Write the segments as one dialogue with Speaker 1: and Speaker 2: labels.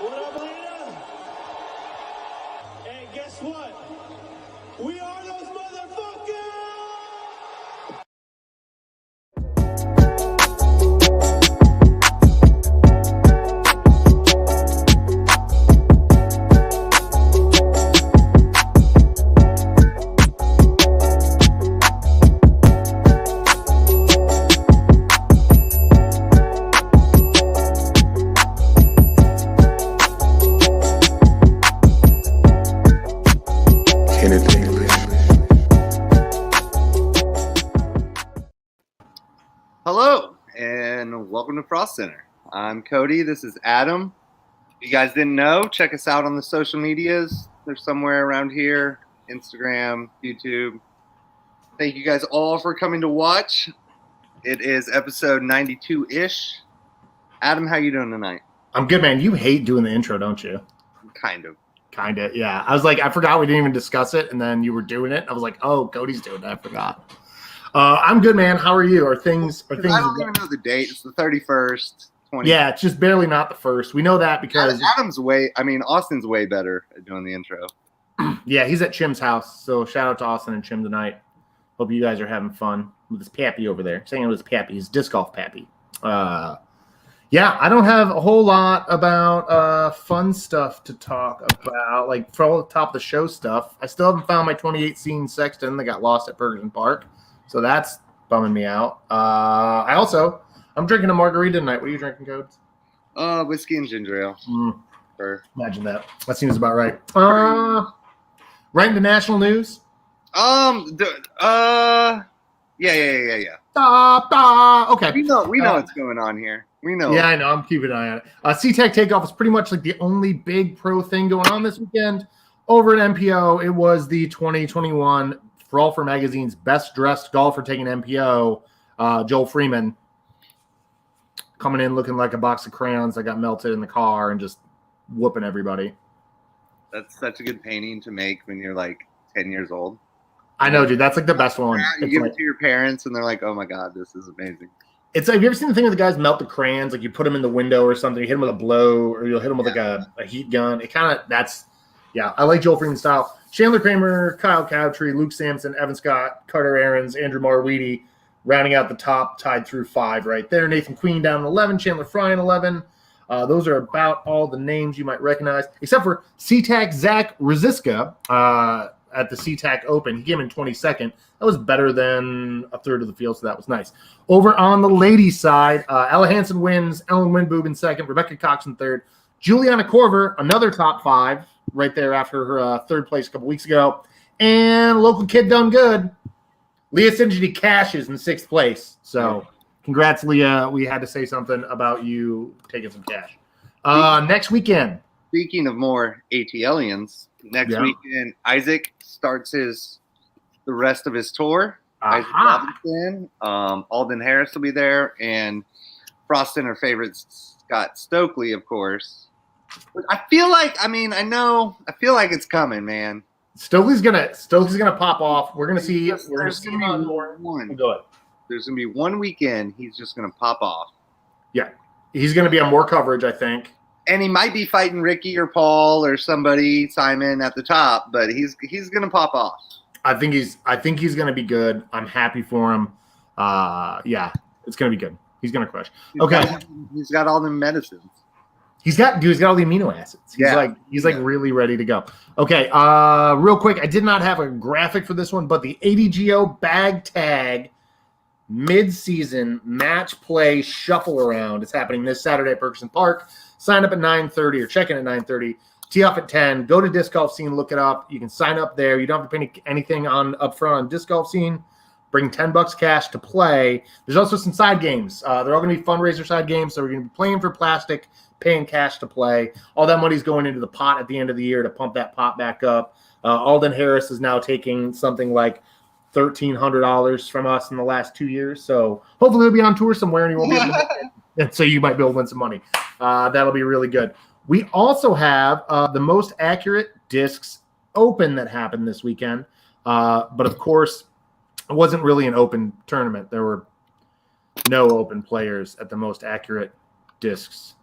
Speaker 1: What up, Lena? Hey, guess what? We are those motherfuckers!
Speaker 2: Hello, and welcome to Frolfcenter. I'm Cody. This is Adam. If you guys didn't know, check us out on the social medias. They're somewhere around here. Instagram, YouTube. Thank you guys all for coming to watch. It is episode 92-ish. Adam, how you doing tonight?
Speaker 3: I'm good, man. You hate doing the intro, don't you?
Speaker 2: Kind of.
Speaker 3: Kinda, yeah. I was like, I forgot we didn't even discuss it, and then you were doing it. I was like, oh, Cody's doing it. I forgot. I'm good, man. How are you? Are things?
Speaker 2: I don't even know the date. It's the 31st. 20.
Speaker 3: Yeah, it's just barely not the first. We know that because
Speaker 2: Austin's way better at doing the intro.
Speaker 3: Yeah, he's at Chim's house. So shout out to Austin and Chim tonight. Hope you guys are having fun with his pappy over there. Saying it was pappy, his disc golf pappy. Yeah, I don't have a whole lot about fun stuff to talk about, like for all the top of the show stuff. I still haven't found my 2018 Sexton that got lost at Ferguson Park. So that's bumming me out. I'm drinking a margarita tonight. What are you drinking, Codes?
Speaker 2: Whiskey and ginger ale.
Speaker 3: Imagine that. That seems about right. Right into national news.
Speaker 2: Yeah.
Speaker 3: Okay.
Speaker 2: We know what's going on here. We know.
Speaker 3: Yeah, I know. I'm keeping an eye on it. SeaTac Takeoff is pretty much like the only big pro thing going on this weekend. Over at MPO, it was the 2021 Frolfcenter Magazine's best dressed golfer taking MPO, Joel Freeman, coming in looking like a box of crayons that got melted in the car and just whooping everybody.
Speaker 2: That's such a good painting to make when you're like 10 years old.
Speaker 3: I know, dude. That's like the best one.
Speaker 2: You give it to your parents and they're like, oh my God, this is amazing.
Speaker 3: It's like, have you ever seen the thing where the guys melt the crayons? Like you put them in the window or something, you hit them with a blow, or you'll hit them with like a heat gun. It kind of, I like Joel Freeman's style. Chandler Kramer, Kyle Cowtree, Luke Sampson, Evan Scott, Carter Aarons, Andrew Marweedy, rounding out the top, tied through 5 right there. Nathan Queen down 11, Chandler Fry in 11. Those are about all the names you might recognize, except for SeaTac Zach Rosiska at the SeaTac Open. He came in 22nd. That was better than a third of the field, so that was nice. Over on the ladies' side, Ella Hansen wins, Ellen Winboob in 2nd, Rebecca Cox in 3rd, Juliana Korver, another top 5 right there after her 3rd place a couple weeks ago. And local kid done good. Leah Sinjidi cashes in 6th place. So congrats, Leah. We had to say something about you taking some cash. Next weekend.
Speaker 2: Speaking of more ATLians, next weekend, Isaac starts the rest of his tour. Isaac Robinson, Alden Harris will be there, and Frolfcenter favorites Scott Stokely, of course. But I feel like it's coming, man.
Speaker 3: Stokely's gonna pop off. We're gonna see. We're gonna see
Speaker 2: one.
Speaker 3: Go ahead.
Speaker 2: There's gonna be one weekend he's just gonna pop off.
Speaker 3: Yeah, he's gonna be on more coverage, I think.
Speaker 2: And he might be fighting Ricky or Paul or somebody, Simon at the top, but he's gonna pop off.
Speaker 3: I think he's gonna be good. I'm happy for him. Yeah, it's gonna be good. He's gonna crush.
Speaker 2: He's got all the medicines.
Speaker 3: He's got all the amino acids. He's really ready to go. Okay, real quick, I did not have a graphic for this one, but the ADGO bag tag mid-season match play shuffle around is happening this Saturday at Ferguson Park. Sign up at 9:30 or check in at 9:30. Tee off at 10. Go to Disc Golf Scene, look it up. You can sign up there. You don't have to pay anything up front on Disc Golf Scene. Bring $10 cash to play. There's also some side games. They're all going to be fundraiser side games, so we're going to be playing for plastic, paying cash to play. All that money's going into the pot at the end of the year to pump that pot back up. Alden Harris is now taking something like $1,300 from us in the last 2 years. So hopefully he'll be on tour somewhere and he won't be able to and so you might be able to win some money. That'll be really good. We also have the Most Accurate Discs Open that happened this weekend. But of course, it wasn't really an open tournament. There were no open players at the Most Accurate Discs.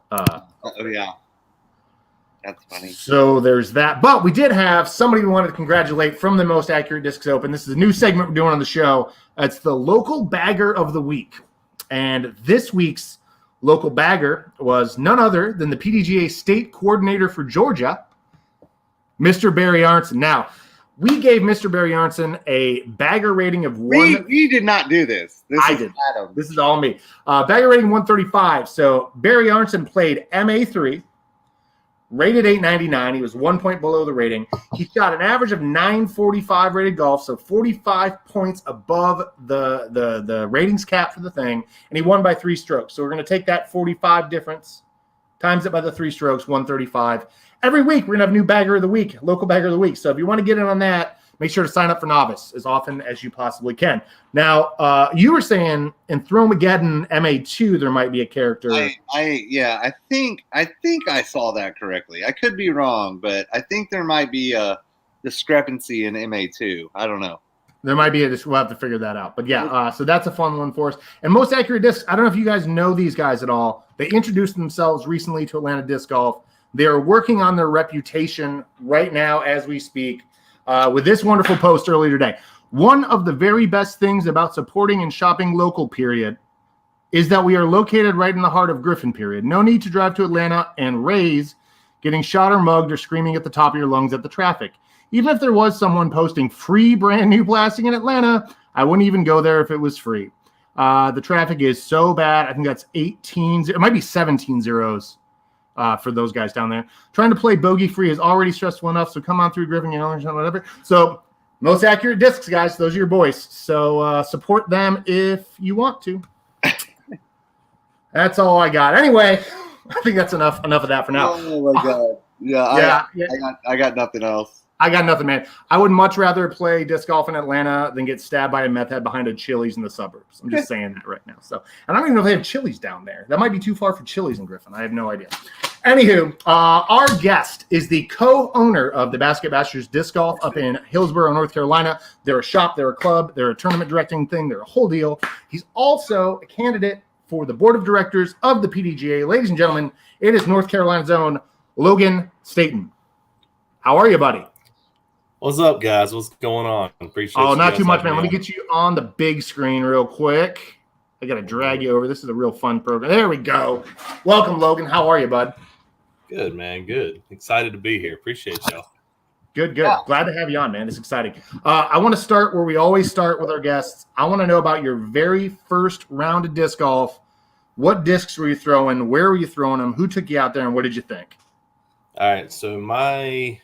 Speaker 2: That's funny.
Speaker 3: So there's that. But we did have somebody we wanted to congratulate from the Most Accurate Discs Open. This is a new segment we're doing on the show. It's the Local Bagger of the Week. And this week's local bagger was none other than the PDGA State Coordinator for Georgia, Mr. Barry Arnson. Now, we gave Mr. Barry Arnson a bagger rating of 1.
Speaker 2: We did not do this.
Speaker 3: I did. Adam. This is all me. Bagger rating 135. So Barry Arnson played MA3, rated 899. He was 1 point below the rating. He shot an average of 945 rated golf, so 45 points above the ratings cap for the thing, and he won by 3 strokes. So we're going to take that 45 difference, times it by the 3 strokes, 135. Every week we're going to have a new bagger of the week, local bagger of the week. So if you want to get in on that, make sure to sign up for Novice as often as you possibly can. Now, you were saying in Throwmageddon MA2 there might be a character.
Speaker 2: I think I saw that correctly. I could be wrong, but I think there might be a discrepancy in MA2. I don't know.
Speaker 3: There might be we'll have to figure that out. But yeah, so that's a fun one for us. And Most Accurate Discs, I don't know if you guys know these guys at all. They introduced themselves recently to Atlanta Disc Golf. They are working on their reputation right now as we speak. With this wonderful post earlier today. One of the very best things about supporting and shopping local, period, is that we are located right in the heart of Griffin, period. No need to drive to Atlanta and raise getting shot or mugged or screaming at the top of your lungs at the traffic. Even if there was someone posting free brand new plastic in Atlanta, I wouldn't even go there if it was free. The traffic is so bad. I think that's 18. It might be 17 zeros. For those guys down there. Trying to play bogey free is already stressful enough, so come on through Griffin, whatever. So, Most Accurate Discs, guys. Those are your boys. So, support them if you want to. That's all I got. Anyway, I think that's enough of that for now.
Speaker 2: Oh, my God. Yeah. I got nothing else.
Speaker 3: I got nothing, man. I would much rather play disc golf in Atlanta than get stabbed by a meth head behind a Chili's in the suburbs. I'm just saying that right now. So, and I don't even know if they have Chili's down there. That might be too far for Chili's in Griffin. I have no idea. Anywho, our guest is the co-owner of the Basket Bashers Disc Golf up in Hillsborough, North Carolina. They're a shop, they're a club, they're a tournament directing thing, they're a whole deal. He's also a candidate for the board of directors of the PDGA. Ladies and gentlemen, it is North Carolina's own Logan Staton. How are you, buddy?
Speaker 4: What's up, guys? What's going on? Appreciate it.
Speaker 3: Oh, not too much, man. Let me get you on the big screen real quick. I got to drag you over. This is a real fun program. There we go. Welcome, Logan. How are you, bud?
Speaker 4: Good, man. Good. Excited to be here. Appreciate y'all.
Speaker 3: Good. Yeah. Glad to have you on, man. It's exciting. I want to start where we always start with our guests. I want to know about your very first round of disc golf. What discs were you throwing? Where were you throwing them? Who took you out there, and what did you think?
Speaker 4: All right. So I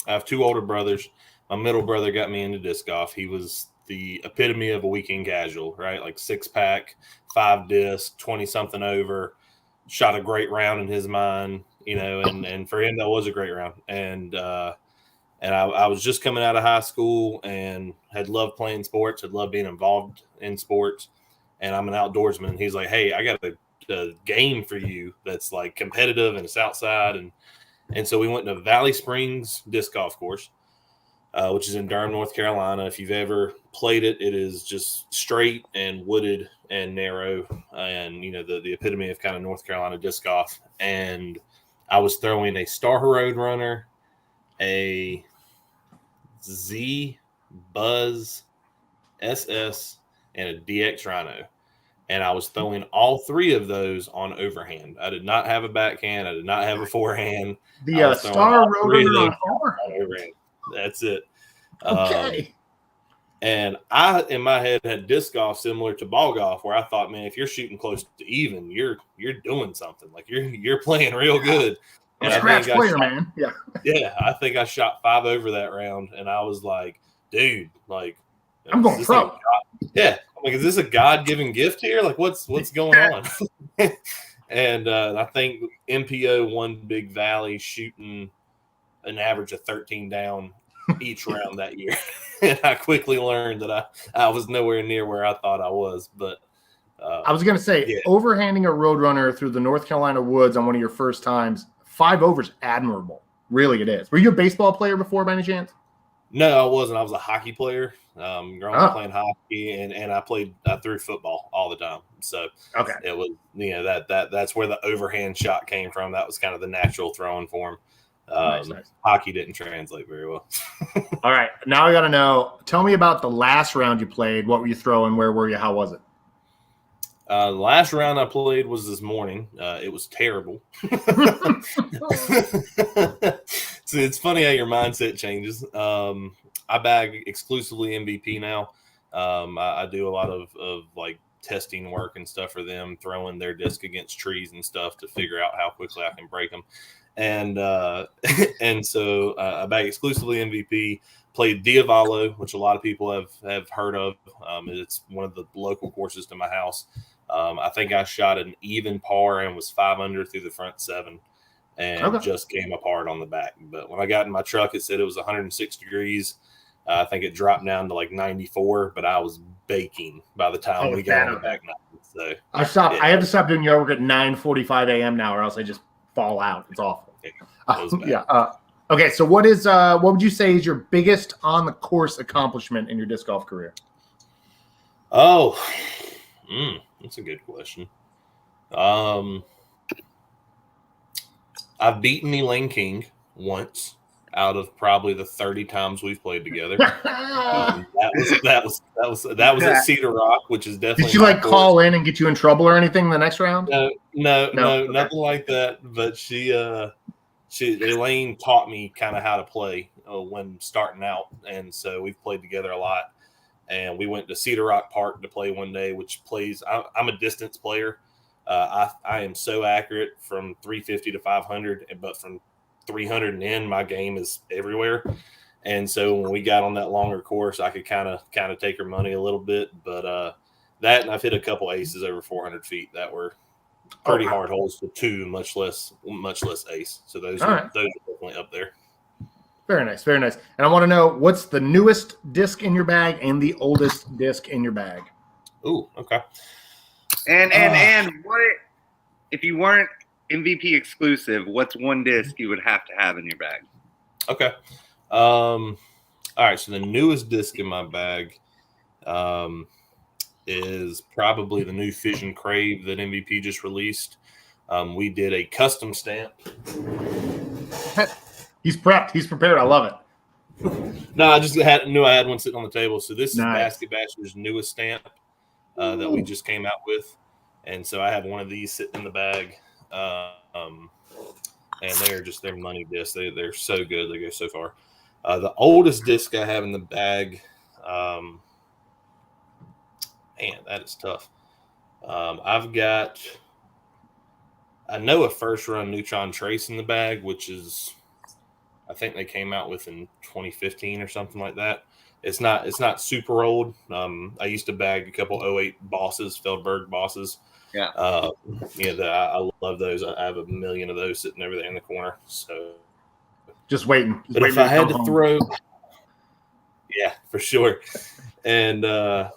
Speaker 4: have 2 older brothers. My middle brother got me into disc golf. He was the epitome of a weekend casual, right? Like 6-pack, 5 disc, 20-something over. Shot a great round in his mind, and for him that was a great round. And I was just coming out of high school and had loved playing sports, had loved being involved in sports. And I'm an outdoorsman. And he's like, hey, I got a game for you that's like competitive and it's outside. And so we went to Valley Springs Disc Golf Course, which is in Durham, North Carolina. If you've ever played it, it is just straight and wooded and narrow and, the epitome of kind of North Carolina disc golf. And I was throwing a Star Road Runner, a Z Buzz SS, and a DX Rhino. And I was throwing all 3 of those on overhand. I did not have a backhand. I did not have a forehand.
Speaker 3: The Star Road Runner on
Speaker 4: overhand. That's it.
Speaker 3: Okay.
Speaker 4: And I, in my head, had disc golf similar to ball golf, where I thought, man, if you're shooting close to even, you're doing something. Like you're playing real good.
Speaker 3: And scratch player, man. Yeah.
Speaker 4: Yeah, I think I shot 5 over that round, and I was like, dude, like
Speaker 3: I'm going pro.
Speaker 4: Yeah. I'm like, is this a God-given gift here? Like, what's going on? And I think MPO won Big Valley shooting an average of 13 down each round that year. And I quickly learned that I was nowhere near where I thought I was. But
Speaker 3: I was going to say, overhanding a Roadrunner through the North Carolina woods on one of your first times, 5 overs, admirable. Really, it is. Were you a baseball player before, by any chance?
Speaker 4: No, I wasn't. I was a hockey player. Growing up playing hockey, and I threw football all the time. So it was, that's where the overhand shot came from. That was kind of the natural throwing form.
Speaker 3: Nice.
Speaker 4: Hockey didn't translate very well.
Speaker 3: All right, now I got to know. Tell me about the last round you played. What were you throwing? Where were you? How was it?
Speaker 4: The last round I played was this morning. It was terrible. So it's funny how your mindset changes. I bag exclusively MVP now. I do a lot of like testing work and stuff for them, throwing their disc against trees and stuff to figure out how quickly I can break them. And so I bag exclusively MVP. Played Diavolo, which a lot of people have heard of. It's one of the local courses to my house. I think I shot an even par and was 5 under through the front 7 and just came apart on the back. But when I got in my truck, it said it was 106 degrees. I think it dropped down to like 94, but I was baking by the time we got on the back nine. So
Speaker 3: I stopped. Yeah. I have to stop doing yard work at 9:45 a.m. now, or else I just fall out. It's awful. Okay, so what would you say is your biggest on the course accomplishment in your disc golf career?
Speaker 4: Oh, that's a good question. I've beaten Elaine King once out of probably the 30 times we've played together. That was at Cedar Rock, which is definitely.
Speaker 3: Did she like call in and get you in trouble or anything the next round?
Speaker 4: No, nothing like that. But Elaine taught me kind of how to play when starting out, and so we've played together a lot. And we went to Cedar Rock Park to play one day, which plays. I'm a distance player. I am so accurate from 350 to 500, but from 300 and in, my game is everywhere. And so when we got on that longer course, I could kind of take her money a little bit. But that, and I've hit a couple aces over 400 feet that were pretty hard holes to 2, much less ace. So those are definitely up there.
Speaker 3: Very nice, very nice. And I want to know, what's the newest disc in your bag and the oldest disc in your bag?
Speaker 4: Ooh, okay.
Speaker 2: And what if you weren't MVP exclusive? What's one disc you would have to have in your bag?
Speaker 4: Okay. All right. So the newest disc in my bag is probably the new Fission Crave that MVP just released. We did a custom stamp.
Speaker 3: He's prepped. He's prepared. I love it.
Speaker 4: No, I just knew I had one sitting on the table. So this is Basket Basher's newest stamp that we just came out with. And so I have one of these sitting in the bag. And they're money discs. They're so good. They go so far. The oldest disc I have in the bag, man, that is tough. I know a first run Neutron Trace in the bag, which is, I think they came out with in 2015 or something like that. It's not super old. I used to bag a couple 08 bosses, Feldberg bosses.
Speaker 2: Yeah.
Speaker 4: I love those. I have a million of those sitting over there in the corner. So
Speaker 3: just waiting.
Speaker 4: But if I had to throw, yeah, for sure. And I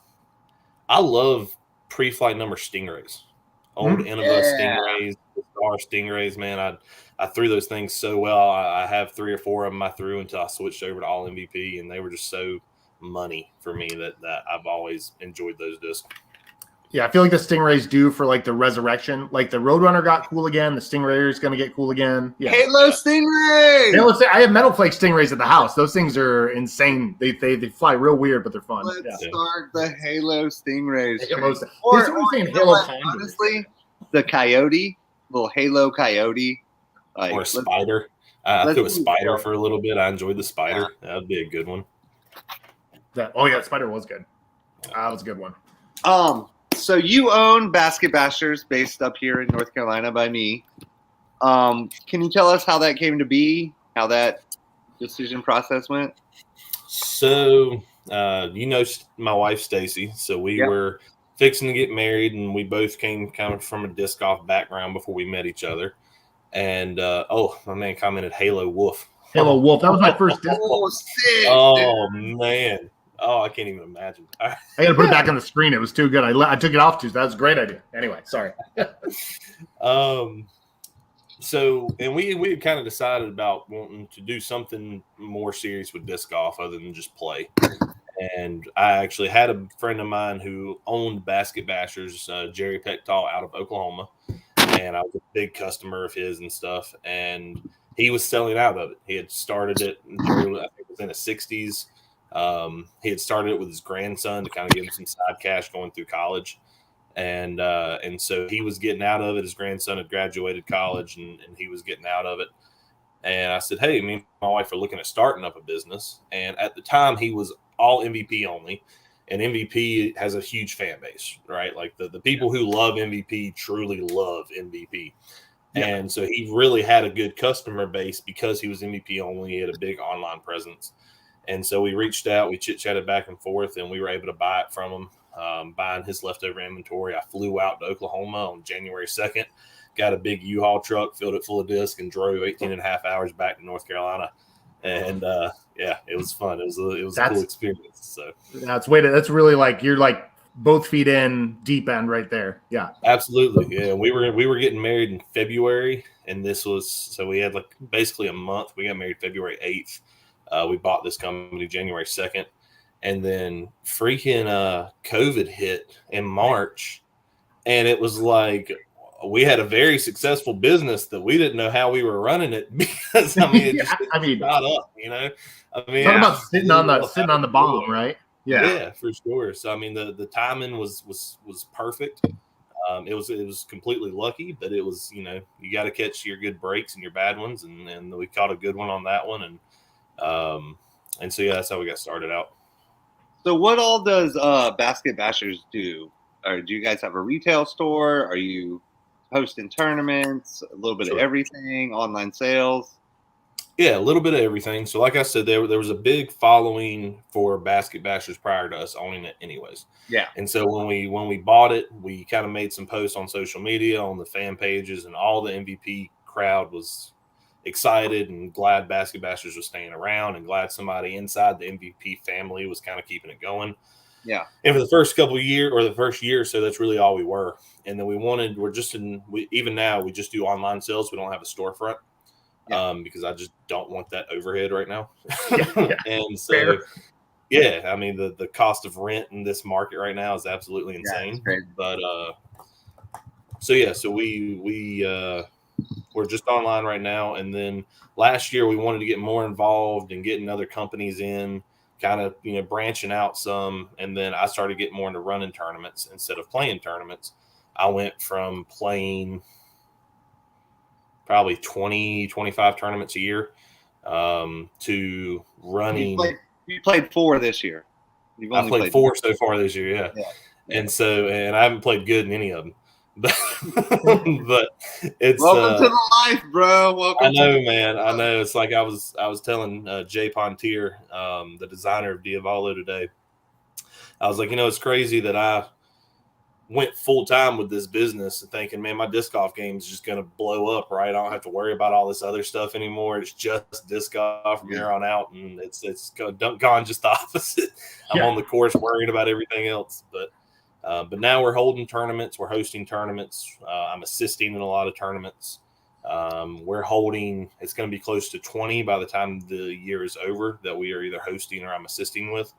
Speaker 4: love pre-flight number Stingrays. Old Innova Stingrays, Star Stingrays, man. I threw those things so well. I have 3 or 4 of them I threw until I switched over to all MVP, and they were just so money for me that I've always enjoyed those discs.
Speaker 3: Yeah, I feel like the Stingray's due for like the resurrection. Like the Roadrunner got cool again. The Stingray is going to get cool again. Yeah.
Speaker 2: Halo Stingray!
Speaker 3: I have Metal Flake Stingrays at the house. Those things are insane. They fly real weird, but they're fun.
Speaker 2: Let's start the Halo Stingrays.
Speaker 3: Honestly,
Speaker 2: the Coyote, little Halo Coyote.
Speaker 4: Or a Spider. I threw a Spider for a little bit. I enjoyed the Spider. That would be a good one.
Speaker 3: Spider was good. That was a good one.
Speaker 2: So you own Basket Bashers based up here in North Carolina by me. Can you tell us how that came to be, how that decision process went?
Speaker 4: So, my wife, Stacy. So we were fixing to get married, and we both came kind of from a disc golf background before we met each other. And, my man commented Halo Wolf.
Speaker 3: Halo Wolf. That was my first disc golf.
Speaker 4: Oh, man. Oh, I can't even imagine.
Speaker 3: I got to put it back on the screen. It was too good. I took it off too. That was a great idea. Anyway, sorry.
Speaker 4: So, and we had kind of decided about wanting to do something more serious with disc golf other than just play. And I actually had a friend of mine who owned Basket Bashers, Jerry Pectal out of Oklahoma. And I was a big customer of his and stuff. And he was selling out of it. He had started it, I think it was in the 60s. He had started it with his grandson to kind of give him some side cash going through college. And so he was getting out of it. His grandson had graduated college, and he was getting out of it. And I said, hey, me and my wife are looking at starting up a business. And at the time, he was all MVP only. And MVP has a huge fan base, right? Like the people who love MVP truly love MVP. Yeah. And so he really had a good customer base because he was MVP only. He had a big online presence. And so we reached out, we chit-chatted back and forth, and we were able to buy it from him, buying his leftover inventory. I flew out to Oklahoma on January 2nd, got a big U-Haul truck, filled it full of discs, and drove 18 and a half hours back to North Carolina. And yeah, it was fun. It was a cool experience. So
Speaker 3: that's really like you're like both feet in, deep end right there. Yeah,
Speaker 4: absolutely. Yeah, we were getting married in February, and this was so we had like basically a month. We got married February 8th. We bought this company January 2nd, and then freaking COVID hit in March, and it was like we had a very successful business that we didn't know how we were running it because it just got up,
Speaker 3: talk about sitting on the bomb, right?
Speaker 4: Yeah, for sure. So the timing was perfect. It was completely lucky, but it was you got to catch your good breaks and your bad ones, and we caught a good one on that one, and so yeah, that's how we got started out.
Speaker 2: So what all does Basket Bashers do? Or do you guys have a retail store? Are you hosting tournaments? A little bit of everything, online sales?
Speaker 4: Yeah, a little bit of everything. So like I said, there was a big following for Basket Bashers prior to us owning it anyways.
Speaker 2: Yeah.
Speaker 4: And so when we bought it, we kind of made some posts on social media, on the fan pages, and all the MVP crowd was excited and glad Basket Bashers was staying around and glad somebody inside the MVP family was kind of keeping it going.
Speaker 2: Yeah.
Speaker 4: And for the first couple of years, or the first year or so, that's really all we were. And then even now we just do online sales. We don't have a storefront. Yeah. Because I just don't want that overhead right now.
Speaker 3: Yeah.
Speaker 4: And so, yeah, the cost of rent in this market right now is absolutely insane.
Speaker 2: Yeah,
Speaker 4: but so we're just online right now. And then last year we wanted to get more involved and getting other companies in, kind of branching out some. And then I started getting more into running tournaments instead of playing tournaments. I went from playing probably 20, 25 tournaments a year to running.
Speaker 2: You played 4 this year.
Speaker 4: I played 4 so far this year, yeah. And I haven't played good in any of them. But it's
Speaker 2: welcome to the life, bro. Welcome.
Speaker 4: I know, man. I know. It's like I was telling Jay Pontier, the designer of Diavolo today. I was like, it's crazy that I went full time with this business and thinking, man, my disc golf game is just going to blow up, right? I don't have to worry about all this other stuff anymore. It's just disc golf from here on out, and it's gone just the opposite. I'm on the course worrying about everything else, but now we're holding tournaments. We're hosting tournaments. I'm assisting in a lot of tournaments. We're holding. It's going to be close to 20 by the time the year is over that we are either hosting or I'm assisting with.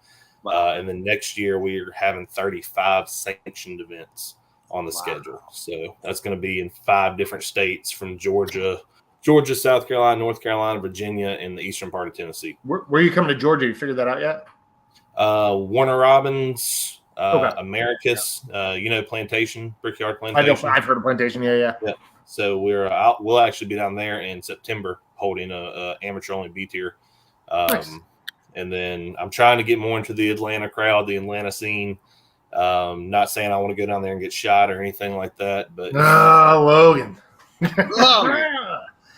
Speaker 4: And then next year we're having 35 sanctioned events on the schedule. So that's going to be in 5 different states from Georgia, South Carolina, North Carolina, Virginia, and the eastern part of Tennessee.
Speaker 3: Where are you coming to Georgia? You figured that out yet?
Speaker 4: Warner Robins, Americus, Plantation, Brickyard Plantation.
Speaker 3: I've heard of Plantation. Yeah.
Speaker 4: So we'll actually be down there in September holding a amateur only B tier. Nice. And then I'm trying to get more into the Atlanta crowd, the Atlanta scene. Not saying I want to go down there and get shot or anything like that, but
Speaker 3: Logan.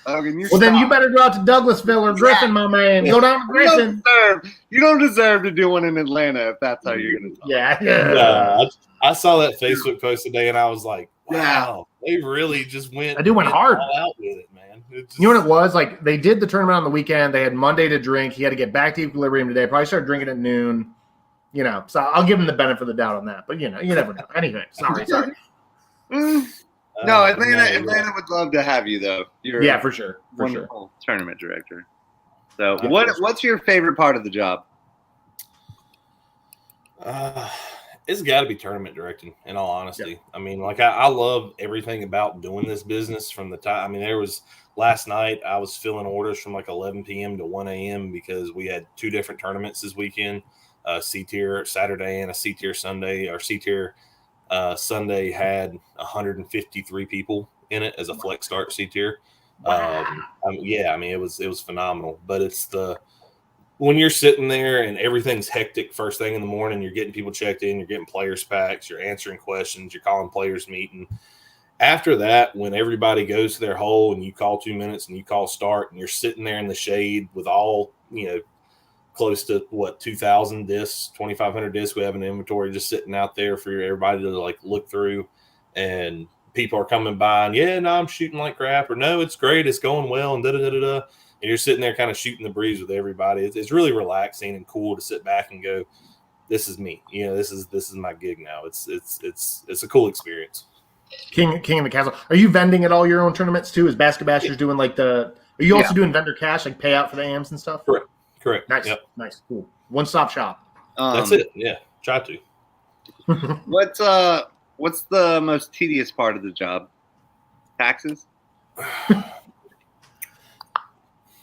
Speaker 2: Logan,
Speaker 3: then you better go out to Douglasville or Griffin, my man. Go down to Griffin.
Speaker 2: You don't deserve to do one in Atlanta if that's how you're going to talk.
Speaker 3: Yeah.
Speaker 4: I saw that Facebook post today, and I was like, wow, they really just went
Speaker 3: hard
Speaker 4: out with it, man.
Speaker 3: You know what it was? Like, they did the tournament on the weekend. They had Monday to drink. He had to get back to equilibrium today. Probably started drinking at noon. So I'll give him the benefit of the doubt on that. But, you never know. Anyway, sorry.
Speaker 2: No, Atlanta would love to have you, though.
Speaker 3: You're for sure.
Speaker 2: Wonderful tournament director. So what's your favorite part of the job?
Speaker 4: It's got to be tournament directing, in all honesty. Yeah. I mean, like, I love everything about doing this business from the time. I mean, there was last night I was filling orders from like 11 p.m. to 1 a.m. because we had 2 different tournaments this weekend, C-tier Saturday and a C-tier Sunday. Our C-tier Sunday had 153 people in it as a flex start C-tier. Wow. Yeah, I mean, it was phenomenal. But it's when you're sitting there and everything's hectic first thing in the morning, you're getting people checked in, you're getting players packs, you're answering questions, you're calling players meeting. After that, when everybody goes to their hole and you call 2 minutes and you call start and you're sitting there in the shade with all, close to 2,000 discs, 2,500 discs we have in inventory just sitting out there for everybody to like look through, and people are coming by and I'm shooting like crap, or no, it's great, it's going well, and da-da-da-da-da. And you're sitting there kind of shooting the breeze with everybody. It's really relaxing and cool to sit back and go, this is me. This is my gig now. It's a cool experience.
Speaker 3: King of the Castle. Are you vending at all your own tournaments too? Is Basket Bashers doing like are you also doing vendor cash, like payout for the AMs and stuff?
Speaker 4: Correct.
Speaker 3: Nice. Yep. Nice. Cool. One-stop shop.
Speaker 4: That's it. Yeah. Try to.
Speaker 2: What's the most tedious part of the job? Taxes?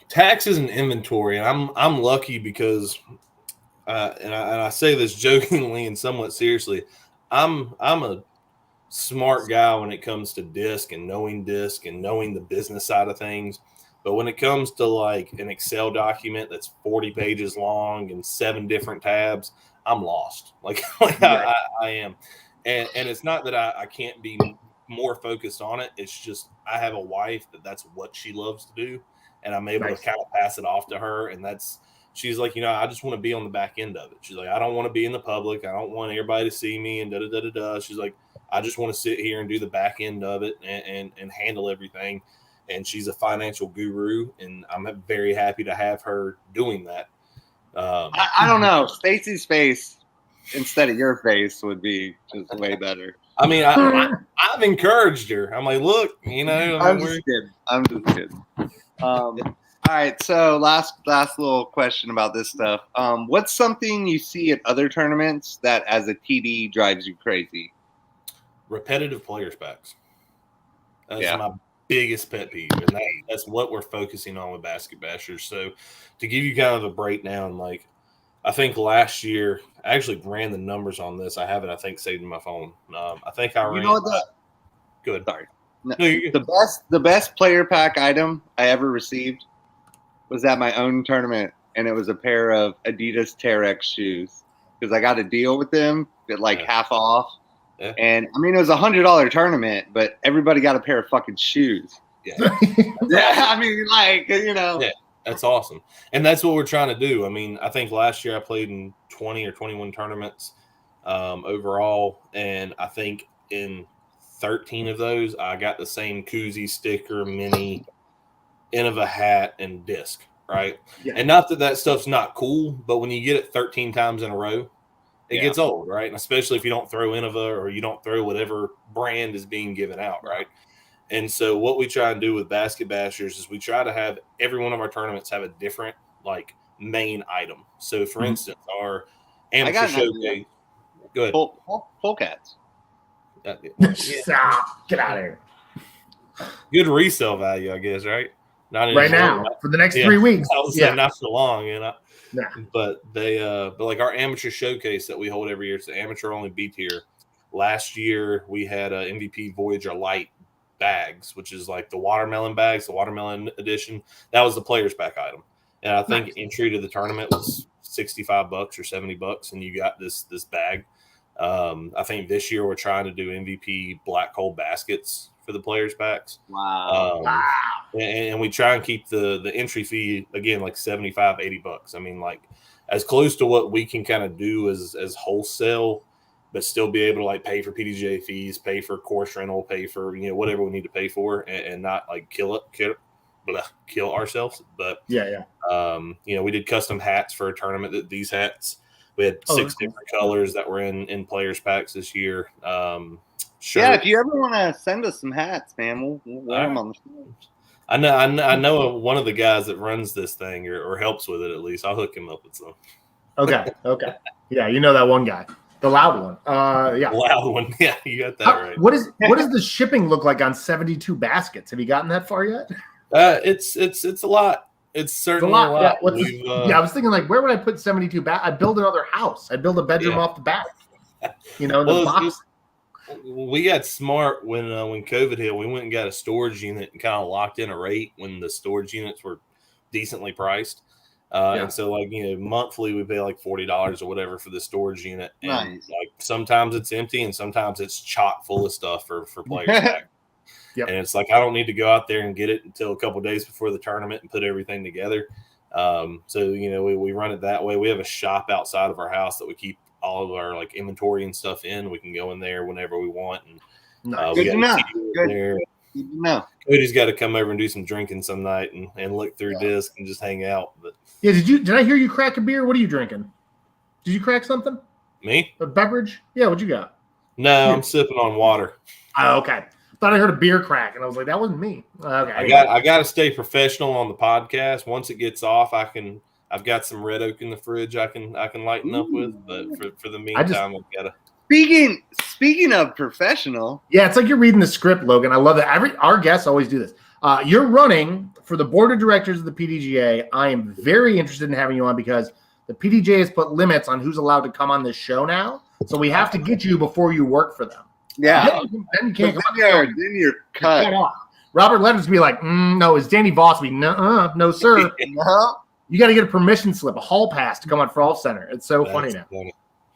Speaker 4: Taxes and inventory, and I'm lucky because, and I say this jokingly and somewhat seriously, I'm a smart guy when it comes to disc and knowing the business side of things. But when it comes to like an Excel document that's 40 pages long and 7 different tabs, I'm lost. Like I am, and it's not that I can't be more focused on it. It's just I have a wife that's what she loves to do. And I'm able to kind of pass it off to her. And she's like, I just want to be on the back end of it. She's like, I don't want to be in the public. I don't want everybody to see me and da-da-da-da-da. She's like, I just want to sit here and do the back end of it and handle everything. And she's a financial guru. And I'm very happy to have her doing that.
Speaker 2: I don't know. Stacy's face instead of your face would be just way better.
Speaker 4: I mean, I've encouraged her. I'm like, look,
Speaker 2: I'm just kidding. All right, so last little question about this stuff. What's something you see at other tournaments that as a TD drives you crazy?
Speaker 4: Repetitive players packs. That's my biggest pet peeve, and that's what we're focusing on with Basket Bashers. So to give you kind of a breakdown, like I think last year, I actually ran the numbers on this. I have it, I think, saved in my phone. I think I ran. Good.
Speaker 2: Sorry. No, the best player pack item I ever received was at my own tournament, and it was a pair of Adidas Terex shoes because I got a deal with them at half off. Yeah. And I mean, it was $100 tournament, but everybody got a pair of fucking shoes.
Speaker 4: Yeah.
Speaker 2: I mean,
Speaker 4: Yeah, that's awesome. And that's what we're trying to do. I mean, I think last year I played in 20 or 21 tournaments overall, and I think in 13 of those, I got the same koozie, sticker, mini, Innova hat, and disc, right? Yeah. And not that stuff's not cool, but when you get it 13 times in a row, it gets old, right? And especially if you don't throw Innova or you don't throw whatever brand is being given out, right? And so what we try and do with Basket Bashers is we try to have every one of our tournaments have a different, main item. So, for instance, our amateur showcase. Go ahead.
Speaker 2: Polecats.
Speaker 3: Stop. Get out of here.
Speaker 4: Good resale value, I guess, right?
Speaker 3: Not right now for the next 3 weeks.
Speaker 4: I was saying not so long, But but our amateur showcase that we hold every year, it's the amateur only B tier. Last year we had a MVP Voyager Light bags, which is like the watermelon bags, the watermelon edition. That was the players pack item, and I think entry to the tournament was $65 or $70, and you got this bag. I think this year we're trying to do MVP black hole baskets for the players packs.
Speaker 2: Wow.
Speaker 4: And we try and keep the entry fee again $75, $80. I mean, as close to what we can kind of do as wholesale, but still be able to pay for PDGA fees, pay for course rental, pay for whatever we need to pay for, and not kill ourselves. But we did custom hats for a tournament. These hats. We had 6 different colors that were in players packs this year.
Speaker 2: Yeah, if you ever want to send us some hats, man, we'll wear them on the show.
Speaker 4: I know one of the guys that runs this thing or helps with it at least. I'll hook him up with some.
Speaker 3: Okay. Yeah, you know that one guy. The loud one. Yeah.
Speaker 4: The loud one. Yeah, you got that right.
Speaker 3: What does the shipping look like on 72 baskets? Have you gotten that far yet?
Speaker 4: It's a lot. It's certainly a lot.
Speaker 3: Yeah, I was thinking, like, where would I put 72 I'd build another house. I'd build a bedroom off the back. You know, the box.
Speaker 4: We got smart when COVID hit. We went and got a storage unit and kind of locked in a rate when the storage units were decently priced. And so, like, you know, monthly we pay like $40 or whatever for the storage unit. And like sometimes it's empty and sometimes it's chock full of stuff for players back. Yep. And it's like I don't need to go out there and get it until a couple of days before the tournament and put everything together. So, you know, we run it that way. We have a shop outside of our house that we keep all of our like inventory and stuff in. We can go in there whenever we want. And we got there.
Speaker 2: No,
Speaker 4: Cody's got to come over and do some drinking some night and look through disc and just hang out. But
Speaker 3: yeah, did I hear you crack a beer? What are you drinking? Did you crack something?
Speaker 4: Me?
Speaker 3: A beverage? Yeah, what you got?
Speaker 4: No, I'm sipping on water.
Speaker 3: Oh, okay. Thought I heard a beer crack, and I was like, that wasn't me. Okay.
Speaker 4: I got to stay professional on the podcast. Once it gets off, I've got some Red Oak in the fridge I can lighten up with, but for the meantime, I've got to.
Speaker 2: Speaking of professional,
Speaker 3: yeah, it's like you're reading the script, Logan. I love that. Our guests always do this. You're running for the board of directors of the PDGA. I am very interested in having you on because the PDGA has put limits on who's allowed to come on this show now. So we have to get you before you work for them.
Speaker 2: Yeah,
Speaker 3: then you can't come
Speaker 2: on. Then you're cut.
Speaker 3: Robert Leonard's be like, no. Is Danny Voss be no, sir.
Speaker 2: No.
Speaker 3: You got to get a permission slip, a hall pass to come on Frolfcenter. It's so funny now.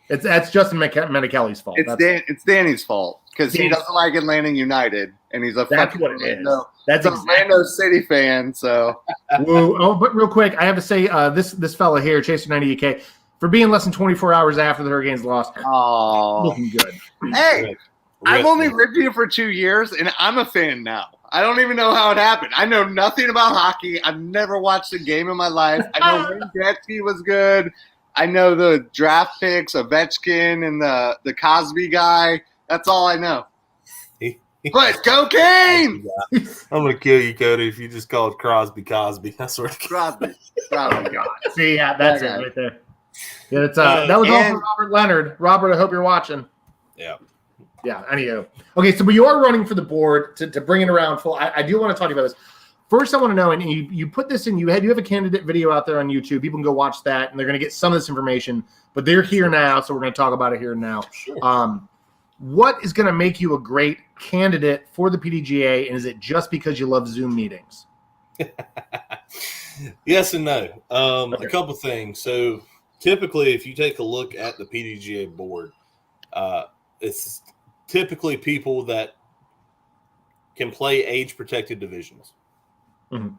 Speaker 3: That's Justin Menichelli's fault.
Speaker 2: It's Danny's fault because he doesn't like Atlanta United, and he's a
Speaker 3: that's what it is. That's
Speaker 2: Orlando City fan. So,
Speaker 3: but real quick, I have to say this fella here, Chaser 98K, for being less than 24 hours after the Hurricanes lost.
Speaker 2: Oh,
Speaker 3: looking good.
Speaker 2: Hey, I've only lived here for 2 years, and I'm a fan now. I don't even know how it happened. I know nothing about hockey. I've never watched a game in my life. I know Wayne Gretzky was good. I know the draft picks, Ovechkin, and the Cosby guy. That's all I know. But go Canes!
Speaker 4: I'm going to kill you, Cody, if you just called Crosby Cosby. I swear to God.
Speaker 2: Crosby. Oh, God.
Speaker 3: See, yeah, that's it right there. Yeah, it's, that was all for Robert Leonard. Robert, I hope you're watching.
Speaker 4: Yeah.
Speaker 3: Yeah, anyhow. Okay, so but you are running for the board to bring it around full. I do want to talk to you about this. First, I want to know, and you put this in, you have a candidate video out there on YouTube. People can go watch that, and they're going to get some of this information, but they're here now, so we're going to talk about it here now. Sure. What is going to make you a great candidate for the PDGA, and is it just because you love Zoom meetings?
Speaker 4: Yes and no. A couple things. So typically, if you take a look at the PDGA board, it's typically people that can play age-protected divisions. Mm-hmm.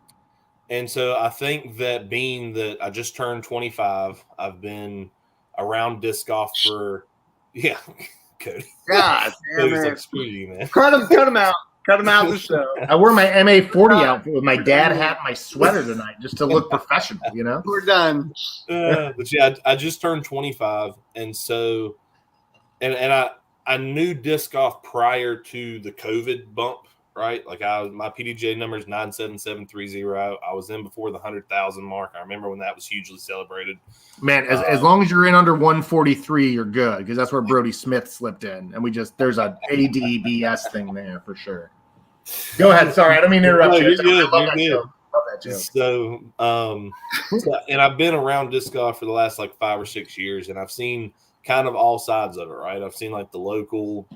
Speaker 4: And so I think that being that I just turned 25, I've been around disc golf for, Cody.
Speaker 2: God damn
Speaker 4: it.
Speaker 2: Like,
Speaker 4: screw you, man.
Speaker 2: Cut him out. Cut him out of the show.
Speaker 3: I wore my MA40 outfit with my dad hat and my sweater tonight just to look professional, you know?
Speaker 2: We're done.
Speaker 4: But yeah, I just turned 25. And so, and I knew disc golf prior to the COVID bump, right? Like my PDGA number is 97730. I was in before the 100,000 mark. I remember when that was hugely celebrated.
Speaker 3: Man, as long as you're in under 143, you're good because that's where Brody Smith slipped in, and there's an ADBS thing there for sure. Go ahead. Sorry, I don't mean to interrupt you.
Speaker 4: You're good. So, and I've been around disc golf for the last like 5 or 6 years, and I've seen kind of all sides of it, right? I've seen like the local,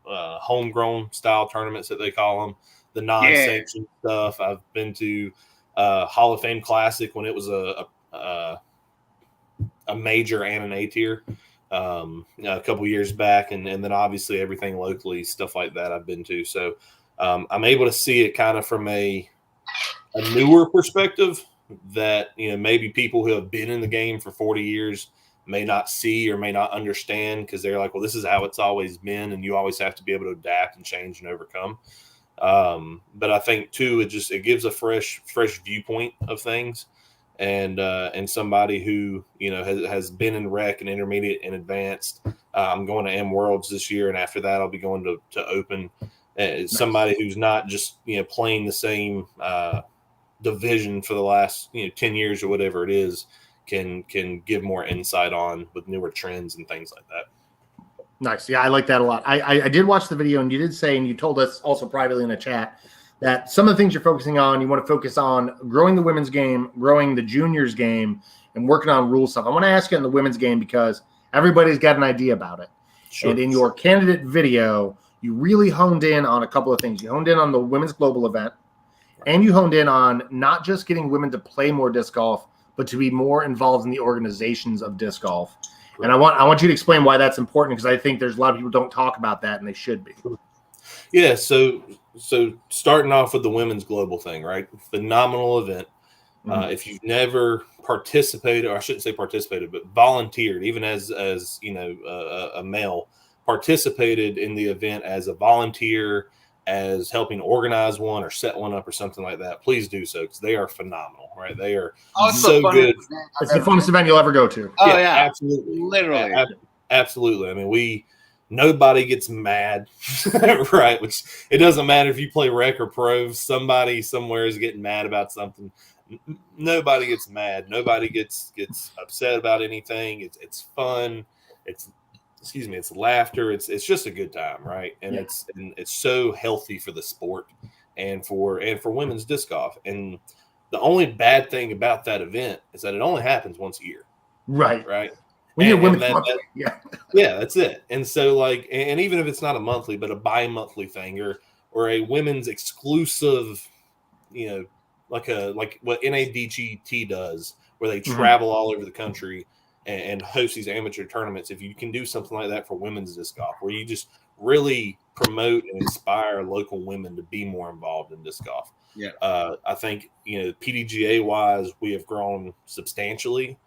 Speaker 4: homegrown style tournaments that they call them, the non-sanctioned stuff. I've been to Hall of Fame Classic when it was a major and an A tier a couple years back, and then obviously everything locally, stuff like that I've been to. So I'm able to see it kind of from a newer perspective that maybe people who have been in the game for 40 years may not see or may not understand because they're like, well, this is how it's always been, and you always have to be able to adapt and change and overcome. But I think too, it gives a fresh viewpoint of things, and somebody who has been in rec and intermediate and advanced. I'm going to M Worlds this year, and after that, I'll be going to Open. Somebody who's not just playing the same division for the last 10 years or whatever it is. Can give more insight on with newer trends and things like that.
Speaker 3: Nice. Yeah, I like that a lot. I did watch the video, and you did say, and you told us also privately in the chat, that some of the things you're focusing on, you want to focus on growing the women's game, growing the juniors game, and working on rule stuff. I want to ask you on the women's game because everybody's got an idea about it. Sure. And in your candidate video, you really honed in on a couple of things. You honed in on the women's global event, and you honed in on not just getting women to play more disc golf, but to be more involved in the organizations of disc golf. And I want you to explain why that's important, because I think there's a lot of people don't talk about that, and they should be.
Speaker 4: Yeah, so starting off with the women's global thing, right? Phenomenal event. If you've never participated, or I shouldn't say participated, but volunteered, even as a male, participated in the event as a volunteer, as helping organize one or set one up or something like that, please do so, because they are phenomenal, right? They are so good.
Speaker 3: It's the funnest event you'll ever go to.
Speaker 2: Oh, yeah.
Speaker 4: Absolutely.
Speaker 2: Literally.
Speaker 4: Absolutely. I mean, nobody gets mad, right? Which it doesn't matter if you play rec or pro, somebody somewhere is getting mad about something. Nobody gets mad. Nobody gets upset about anything. It's fun. It's laughter. It's just a good time, right? And it's so healthy for the sport and for women's disc golf. And the only bad thing about that event is that it only happens once a year.
Speaker 3: Right.
Speaker 4: We need women's monthly. Yeah, that's it. And so and even if it's not a monthly, but a bi-monthly thing or a women's exclusive, like what NADGT does, where they travel all over the country and host these amateur tournaments. If you can do something like that for women's disc golf, where you just really promote and inspire local women to be more involved in disc golf.
Speaker 2: Yeah.
Speaker 4: I think, PDGA wise, we have grown substantially.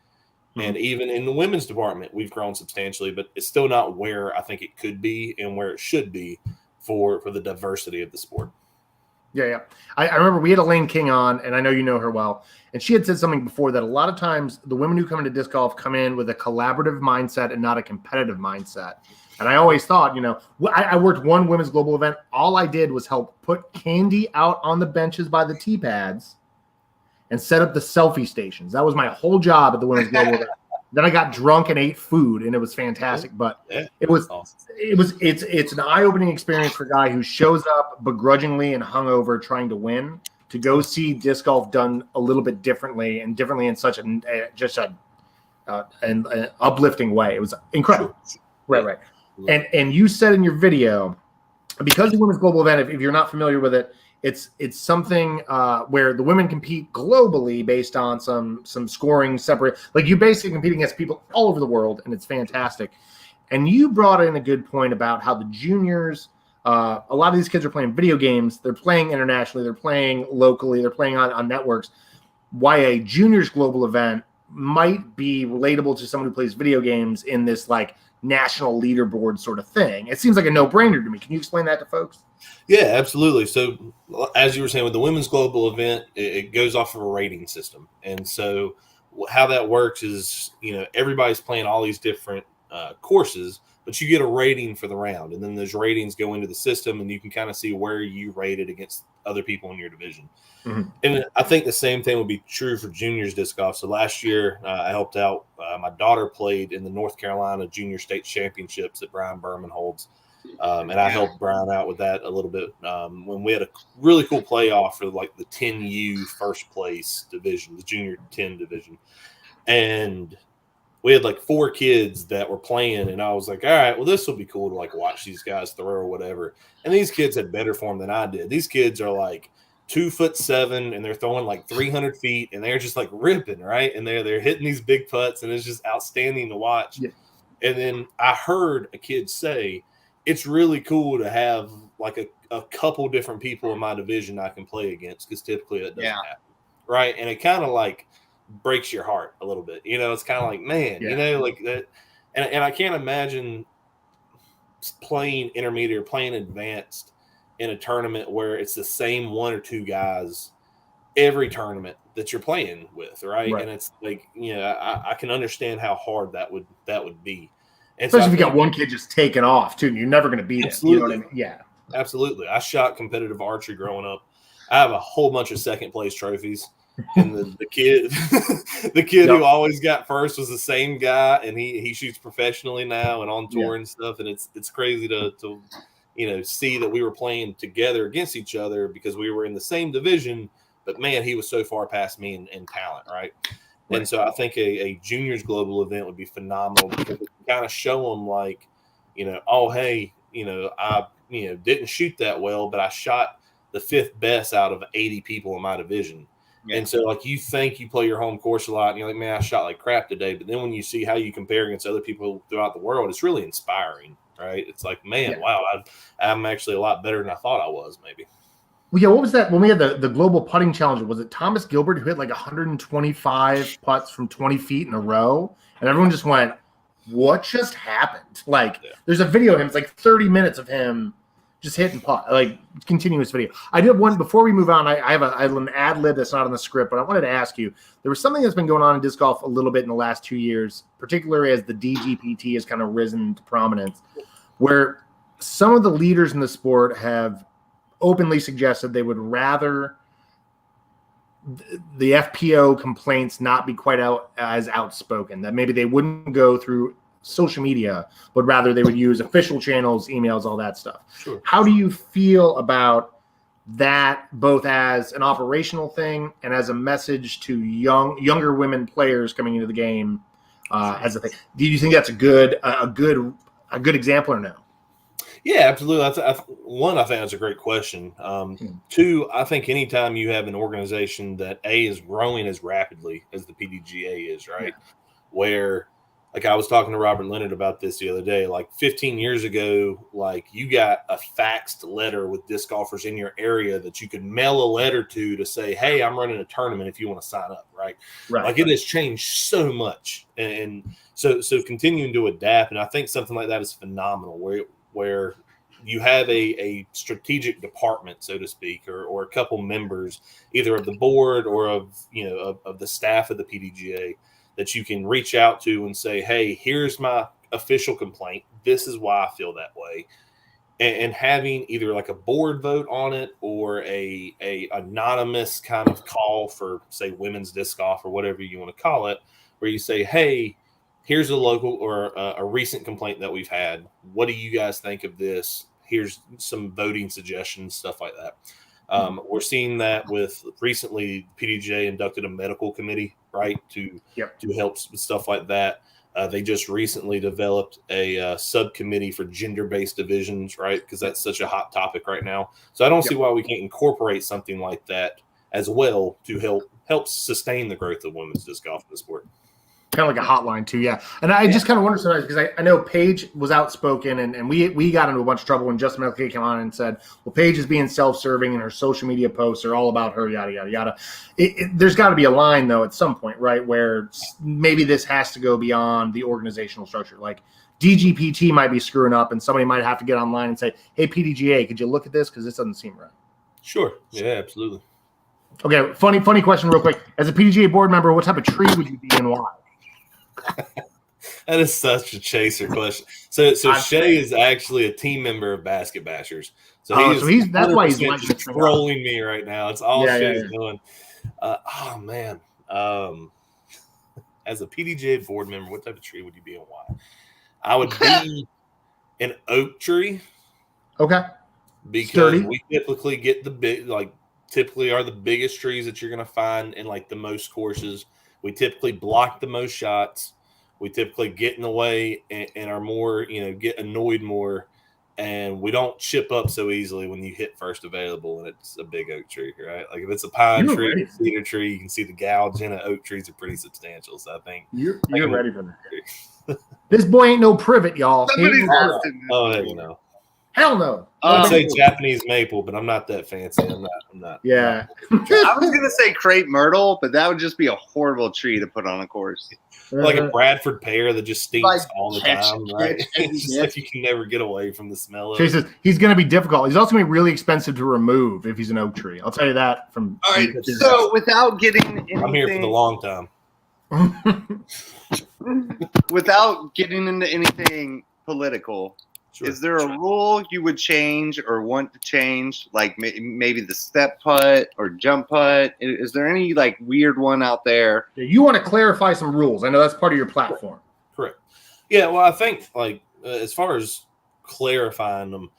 Speaker 4: And even in the women's department, we've grown substantially, but it's still not where I think it could be and where it should be for the diversity of the sport.
Speaker 3: Yeah. I remember we had Elaine King on, and I know you know her well, and she had said something before that a lot of times the women who come into disc golf come in with a collaborative mindset and not a competitive mindset. And I always thought, I worked one women's global event. All I did was help put candy out on the benches by the tee pads and set up the selfie stations. That was my whole job at the women's global event. Then I got drunk and ate food, and it was fantastic. But it's an eye-opening experience for a guy who shows up begrudgingly and hungover trying to win, to go see disc golf done a little bit differently in such an uplifting way. It was incredible. Right. And you said in your video, because the women's global event, if you're not familiar with it, it's something where the women compete globally based on some scoring separate. Like, you basically competing against people all over the world, and it's fantastic. And you brought in a good point about how the juniors, a lot of these kids are playing video games. They're playing internationally. They're playing locally. They're playing on networks. Why a juniors global event might be relatable to someone who plays video games in this national leaderboard sort of thing. It seems like a no-brainer to me. Can you explain that to folks?
Speaker 4: Yeah, absolutely. So as you were saying, with the women's global event, it goes off of a rating system. And so how that works is, everybody's playing all these different courses, but you get a rating for the round. And then those ratings go into the system, and you can kind of see where you rated against other people in your division. And I think the same thing would be true for juniors disc golf. So last year I helped out. My daughter played in the North Carolina Junior State Championships that Brian Berman holds. And I helped Brian out with that a little bit when we had a really cool playoff for the 10U first place division, the junior 10 division. And we had 4 kids that were playing, and I was like, all right, well, this will be cool to watch these guys throw or whatever. And these kids had better form than I did. These kids are 2'7", and they're throwing 300 feet, and they're just ripping, right? And they're hitting these big putts, and it's just outstanding to watch. Yeah. And then I heard a kid say, it's really cool to have a couple different people in my division I can play against, because typically that doesn't happen, right? And it kind of breaks your heart a little bit. It's kind of man, that. And I can't imagine playing intermediate or playing advanced in a tournament where it's the same 1 or 2 guys every tournament that you're playing with, right? And it's I can understand how hard that would be. And
Speaker 3: especially if you got one kid just taking off too, and you're never going to beat him. You know what I mean? Yeah,
Speaker 4: absolutely. I shot competitive archery growing up. I have a whole bunch of second place trophies. and the kid, the kid who always got first was the same guy, and he shoots professionally now and on tour and stuff. And it's crazy to see that we were playing together against each other because we were in the same division. But man, he was so far past me in talent, right? And so I think a juniors global event would be phenomenal because it can kind of show them like, oh hey, I didn't shoot that well, but I shot the 5th best out of 80 people in my division. Yeah. And so, like, you think you play your home course a lot, and you're like, man, I shot like crap today. But then when you see how you compare against other people throughout the world, it's really inspiring, right? It's like, man, wow, I'm actually a lot better than I thought I was, maybe.
Speaker 3: Well, yeah, what was that? When we had the global putting challenge, was it Thomas Gilbert who hit like 125 putts from 20 feet in a row? And everyone just went, what just happened? Like, there's a video of him. It's like 30 minutes of him just hitting putt, like continuous video. I did one before we move on. I have an ad lib that's not on the script, but I wanted to ask you. There was something that's been going on in disc golf a little bit in the last 2 years, particularly as the DGPT has kind of risen to prominence, where some of the leaders in the sport have openly suggested they would rather the FPO complaints not be quite as outspoken, that maybe they wouldn't go through social media, but rather they would use official channels, emails, all that stuff. Sure. How do you feel about that, both as an operational thing and as a message to younger women players coming into the game as a thing? Do you think that's a good example or no?
Speaker 4: Yeah, absolutely. One, I think that's a great question. Two, I think anytime you have an organization that is growing as rapidly as the PDGA is, right, where, like, I was talking to Robert Leonard about this the other day, like 15 years ago, like, you got a faxed letter with disc golfers in your area that you could mail a letter to say, hey, I'm running a tournament if you want to sign up, right? Like, it has changed so much. And so continuing to adapt, and I think something like that is phenomenal, where you have a strategic department, so to speak, or a couple members, either of the board or of the staff of the PDGA, that you can reach out to and say, hey, here's my official complaint. This is why I feel that way. And having either like a board vote on it or a anonymous kind of call for, say, women's disc golf or whatever you want to call it, where you say, hey, here's a local or a recent complaint that we've had. What do you guys think of this? Here's some voting suggestions, stuff like that. We're seeing that with recently PDGA inducted a medical committee, right, to help with stuff like that. They just recently developed a subcommittee for gender-based divisions, right, because that's such a hot topic right now. So I don't see why we can't incorporate something like that as well to help sustain the growth of women's disc golf in the sport.
Speaker 3: Kind of like a hotline too, yeah. And I just kind of wonder sometimes, because I know Paige was outspoken, and we got into a bunch of trouble when Justin Melke came on and said, well, Paige is being self-serving and her social media posts are all about her, yada, yada, yada. There's got to be a line, though, at some point, right, where maybe this has to go beyond the organizational structure. Like DGPT might be screwing up, and somebody might have to get online and say, hey, PDGA, could you look at this? Because this doesn't seem right.
Speaker 4: Sure. Yeah, absolutely.
Speaker 3: Okay, funny question real quick. As a PDGA board member, what type of tree would you be and why?
Speaker 4: That is such a chaser question. So Shay is actually a team member of Basket Bashers. So
Speaker 3: that's why he's
Speaker 4: just trolling me right now. It's all Shay's doing. Oh man. As a PDGA board member, what type of tree would you be and why? I would be an oak tree.
Speaker 3: Okay.
Speaker 4: Because
Speaker 3: Sturdy.
Speaker 4: We typically get typically are the biggest trees that you're going to find in like the most courses. We typically block the most shots. We typically get in the way and are more, get annoyed more. And we don't chip up so easily when you hit first available and it's a big oak tree, right? Like if it's a pine tree, a cedar tree, you can see the gouge in it. Oak trees are pretty substantial. So I think
Speaker 3: you're ready for that. This boy ain't no privet, y'all.
Speaker 4: Oh, hell no.
Speaker 3: Hell no.
Speaker 4: I'd say Japanese maple, but I'm not that fancy. I'm not.
Speaker 3: Yeah.
Speaker 2: I was going to say crepe myrtle, but that would just be a horrible tree to put on a course.
Speaker 4: Like a Bradford pear that just stinks all the time, right? It's just like you can never get away from the smell of it.
Speaker 3: Says he's going to be difficult. He's also going to be really expensive to remove if he's an oak tree. I'll tell you that from.
Speaker 2: All right. So without getting anything,
Speaker 4: I'm here for the long time.
Speaker 2: Without getting into anything political,
Speaker 4: Sure.
Speaker 2: Is there a rule you would change or want to change, like maybe the step putt or jump putt? Is there any like weird one out there?
Speaker 3: You want to clarify some rules. I know that's part of your platform.
Speaker 4: Correct. Yeah, well, I think like as far as clarifying them,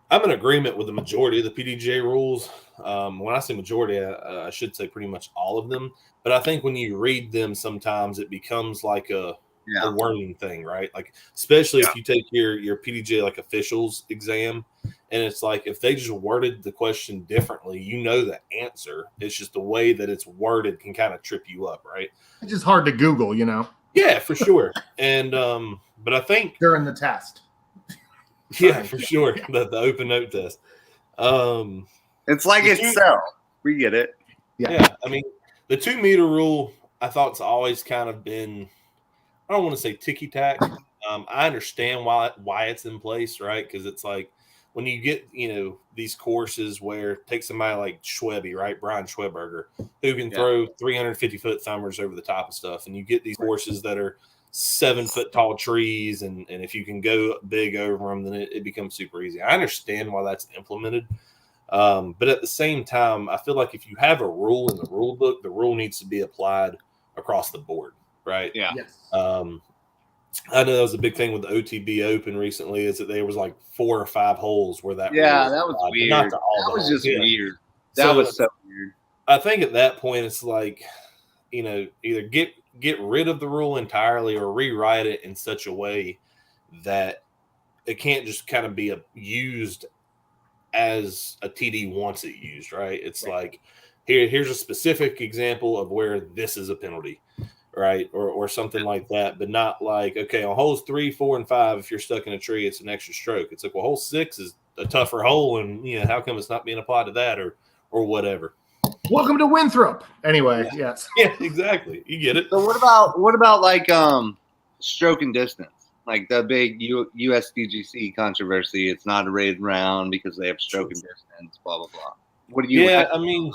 Speaker 4: I'm in agreement with the majority of the PDGA rules. When I say majority, I should say pretty much all of them. But I think when you read them, sometimes it becomes like a wording thing, right? Like, especially if you take your PDGA like officials exam, and it's like if they just worded the question differently, you know the answer. It's just the way that it's worded can kind of trip you up, right?
Speaker 3: It's just hard to Google, you know.
Speaker 4: Yeah, for sure. And but I think
Speaker 3: during the test.
Speaker 4: Yeah, for sure. The open note test.
Speaker 2: It's like Excel. We get it.
Speaker 4: Yeah. I mean, the 2 meter rule, I thought it's always kind of been, I don't want to say ticky tack. I understand why it's in place, right? Because it's like when you get, these courses where take somebody like Schwebby, right? Brian Schweberger, who can throw 350-foot thumbers over the top of stuff. And you get these courses that are 7-foot tall trees, and if you can go big over them, then it becomes super easy. I understand why that's implemented, but at the same time, I feel like if you have a rule in the rule book, the rule needs to be applied across the board, right?
Speaker 2: Yeah.
Speaker 3: Yes.
Speaker 4: I know that was a big thing with the OTB Open recently, is that there was like 4 or 5 holes where that
Speaker 2: that was weird.
Speaker 4: Not to all
Speaker 2: that was
Speaker 4: holes.
Speaker 2: just weird. That was so weird.
Speaker 4: I think at that point it's like, either get rid of the rule entirely or rewrite it in such a way that it can't just kind of be used as a TD wants it used, right? It's like, here's a specific example of where this is a penalty, right? Or something like that, but not like, okay, on holes 3, 4, and 5, if you're stuck in a tree, it's an extra stroke. It's like, well, hole 6 is a tougher hole, and how come it's not being applied to that or whatever?
Speaker 3: Welcome to Winthrop. Anyway, yes.
Speaker 4: Yeah, exactly. You get it.
Speaker 2: So what about like stroke and distance? Like the big USDGC controversy. It's not a rated round because they have stroke and distance, blah blah blah. What do you
Speaker 4: I mean,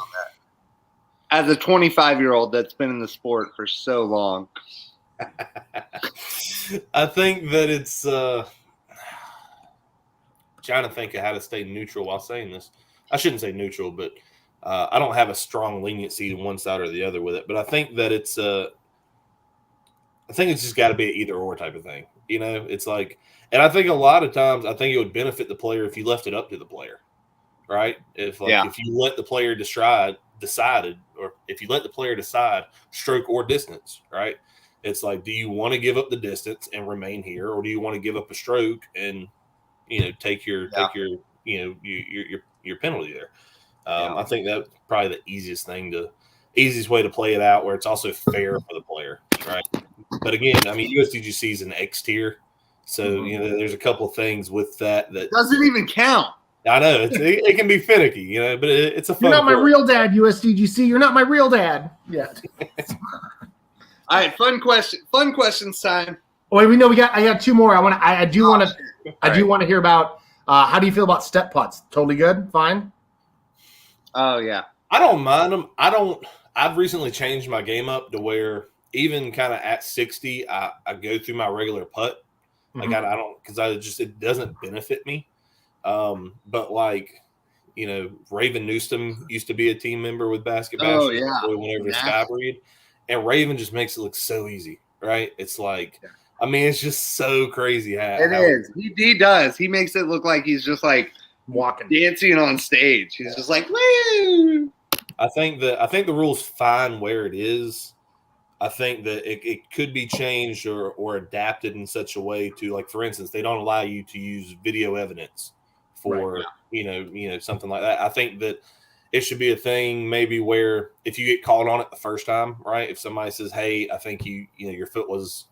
Speaker 2: as a 25-year-old that's been in the sport for so long?
Speaker 4: I think that it's trying to think of how to stay neutral while saying this. I shouldn't say neutral, but I don't have a strong leniency to one side or the other with it. But I think that it's just got to be an either or type of thing. It's like, and I think a lot of times I think it would benefit the player if you left it up to the player, right? If you let the player decide stroke or distance, right? It's like, do you want to give up the distance and remain here, or do you want to give up a stroke and take your penalty there? I think that's probably the easiest way to play it out, where it's also fair for the player, right? But again, I mean, USDGC is an X tier, so there's a couple of things with that
Speaker 2: doesn't even count.
Speaker 4: I know it can be finicky, but it's a fun.
Speaker 3: You're not my real dad, USDGC. You're not my real dad. Yeah.
Speaker 2: All right, fun questions time.
Speaker 3: Oh, wait, I got 2 more. I do want to hear about how do you feel about step putts? Totally good, fine.
Speaker 2: Oh yeah,
Speaker 4: I don't mind them. I've recently changed my game up to where even kind of at 60, I go through my regular putt. Like I don't, because it doesn't benefit me. But like, Raven Newstom used to be a team member with basketball.
Speaker 2: Oh yeah,
Speaker 4: whenever the Sky Breed, and Raven just makes it look so easy, right? It's like, I mean, it's just so crazy.
Speaker 2: It is. He does. He makes it look like he's just like
Speaker 3: walking,
Speaker 2: dancing on stage. He's just like, woo.
Speaker 4: I think the rule's fine where it is. I think that it could be changed or adapted in such a way to, like, for instance, they don't allow you to use video evidence for something like that. I think that it should be a thing maybe where if you get called on it the first time, right? If somebody says, "Hey, I think your foot was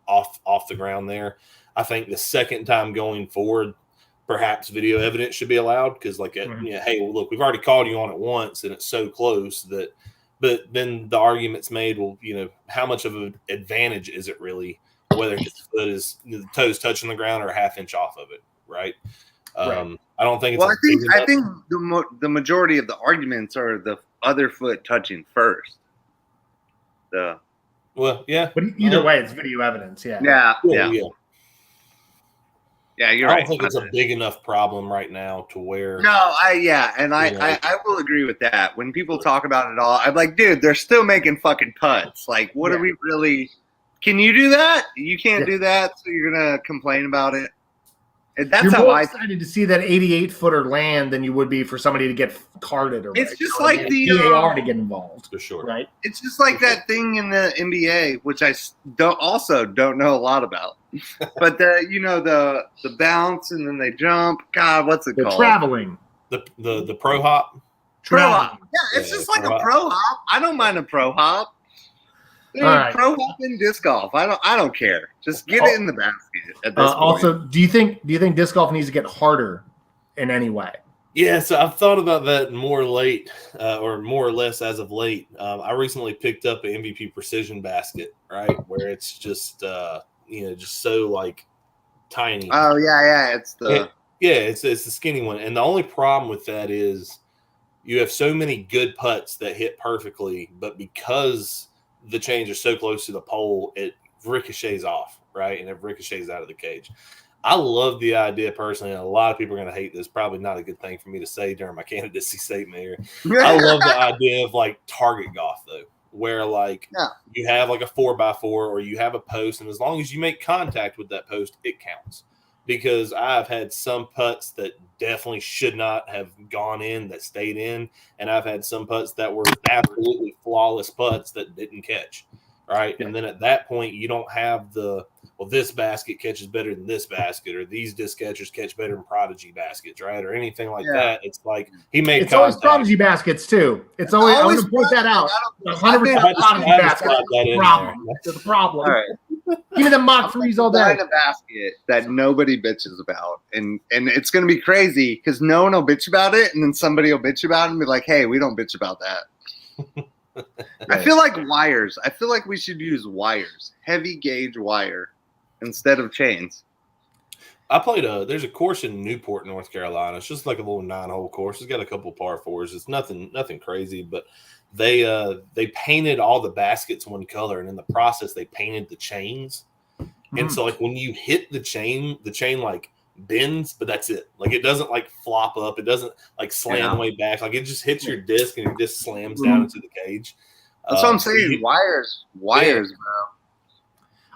Speaker 4: off the ground there," I think the second time going forward, perhaps video evidence should be allowed, because hey, well, look, we've already called you on it once and it's so close that. But then the argument's made, well, how much of an advantage is it really, whether his foot is the toes touching the ground or a half inch off of it, right? I don't think it's.
Speaker 2: Well, I think the majority of the arguments are the other foot touching first.
Speaker 4: Well, yeah.
Speaker 3: But either way, it's video evidence. Yeah.
Speaker 2: Yeah. Yeah, you're
Speaker 4: I
Speaker 2: right.
Speaker 4: don't think it's a big enough problem right now to where.
Speaker 2: No, I will agree with that. When people talk about it all, I'm like, dude, they're still making fucking putts. Like, what are we really? Can you do that? You can't do that, so you're gonna complain about it. And that's
Speaker 3: you're
Speaker 2: how
Speaker 3: more excited to see that 88-footer land than you would be for somebody to get carded or.
Speaker 2: It's just like the
Speaker 3: VAR to get involved,
Speaker 4: for sure,
Speaker 3: right?
Speaker 2: It's just like that thing in the NBA, which I don't know a lot about. But the bounce and then they jump. God, what's it called?
Speaker 3: Traveling.
Speaker 4: The pro hop.
Speaker 2: Pro hop. Yeah, it's just like a pro hop. I don't mind a pro hop. Dude, right. Pro hop and disc golf. I don't care. Just get it in the basket at this point.
Speaker 3: Also, do you think disc golf needs to get harder in any way?
Speaker 4: Yeah, so I've thought about that more or less as of late. I recently picked up an MVP Precision basket, right, where it's just just so like tiny.
Speaker 2: Oh yeah, it's
Speaker 4: the skinny one, and the only problem with that is you have so many good putts that hit perfectly, but because the chains are so close to the pole, it ricochets off, right? And it ricochets out of the cage. I love the idea personally, and a lot of people are going to hate this. Probably not a good thing for me to say during my candidacy statement here. I love the idea of like target golf, though, where like you have like a 4x4 or you have a post, and as long as you make contact with that post, it counts. Because I've had some putts that definitely should not have gone in that stayed in, and I've had some putts that were absolutely flawless putts that didn't catch, right? And then at that point, you don't have this basket catches better than this basket, or these disc catchers catch better than Prodigy baskets, right? Or anything like that. It's like he made
Speaker 3: it's always Prodigy baskets too. It's always I want to point that out. 100% Prodigy baskets. It's a problem. All right. Give me the Mach 3s all day.
Speaker 2: Find a basket that nobody bitches about, and it's going to be crazy because no one will bitch about it, and then somebody will bitch about it and be like, "Hey, we don't bitch about that." I feel like wires. I feel like we should use wires, heavy gauge wire, instead of chains.
Speaker 4: I played there's a course in Newport, North Carolina. It's just like a little 9-hole course. It's got a couple par fours. It's nothing crazy, but they painted all the baskets one color, and in the process they painted the chains. And so like when you hit the chain like bends, but that's it. Like it doesn't like flop up. It doesn't like slam way back. Like it just hits your disc and your disc slams down into the cage.
Speaker 2: That's what I'm saying. Wires, bro.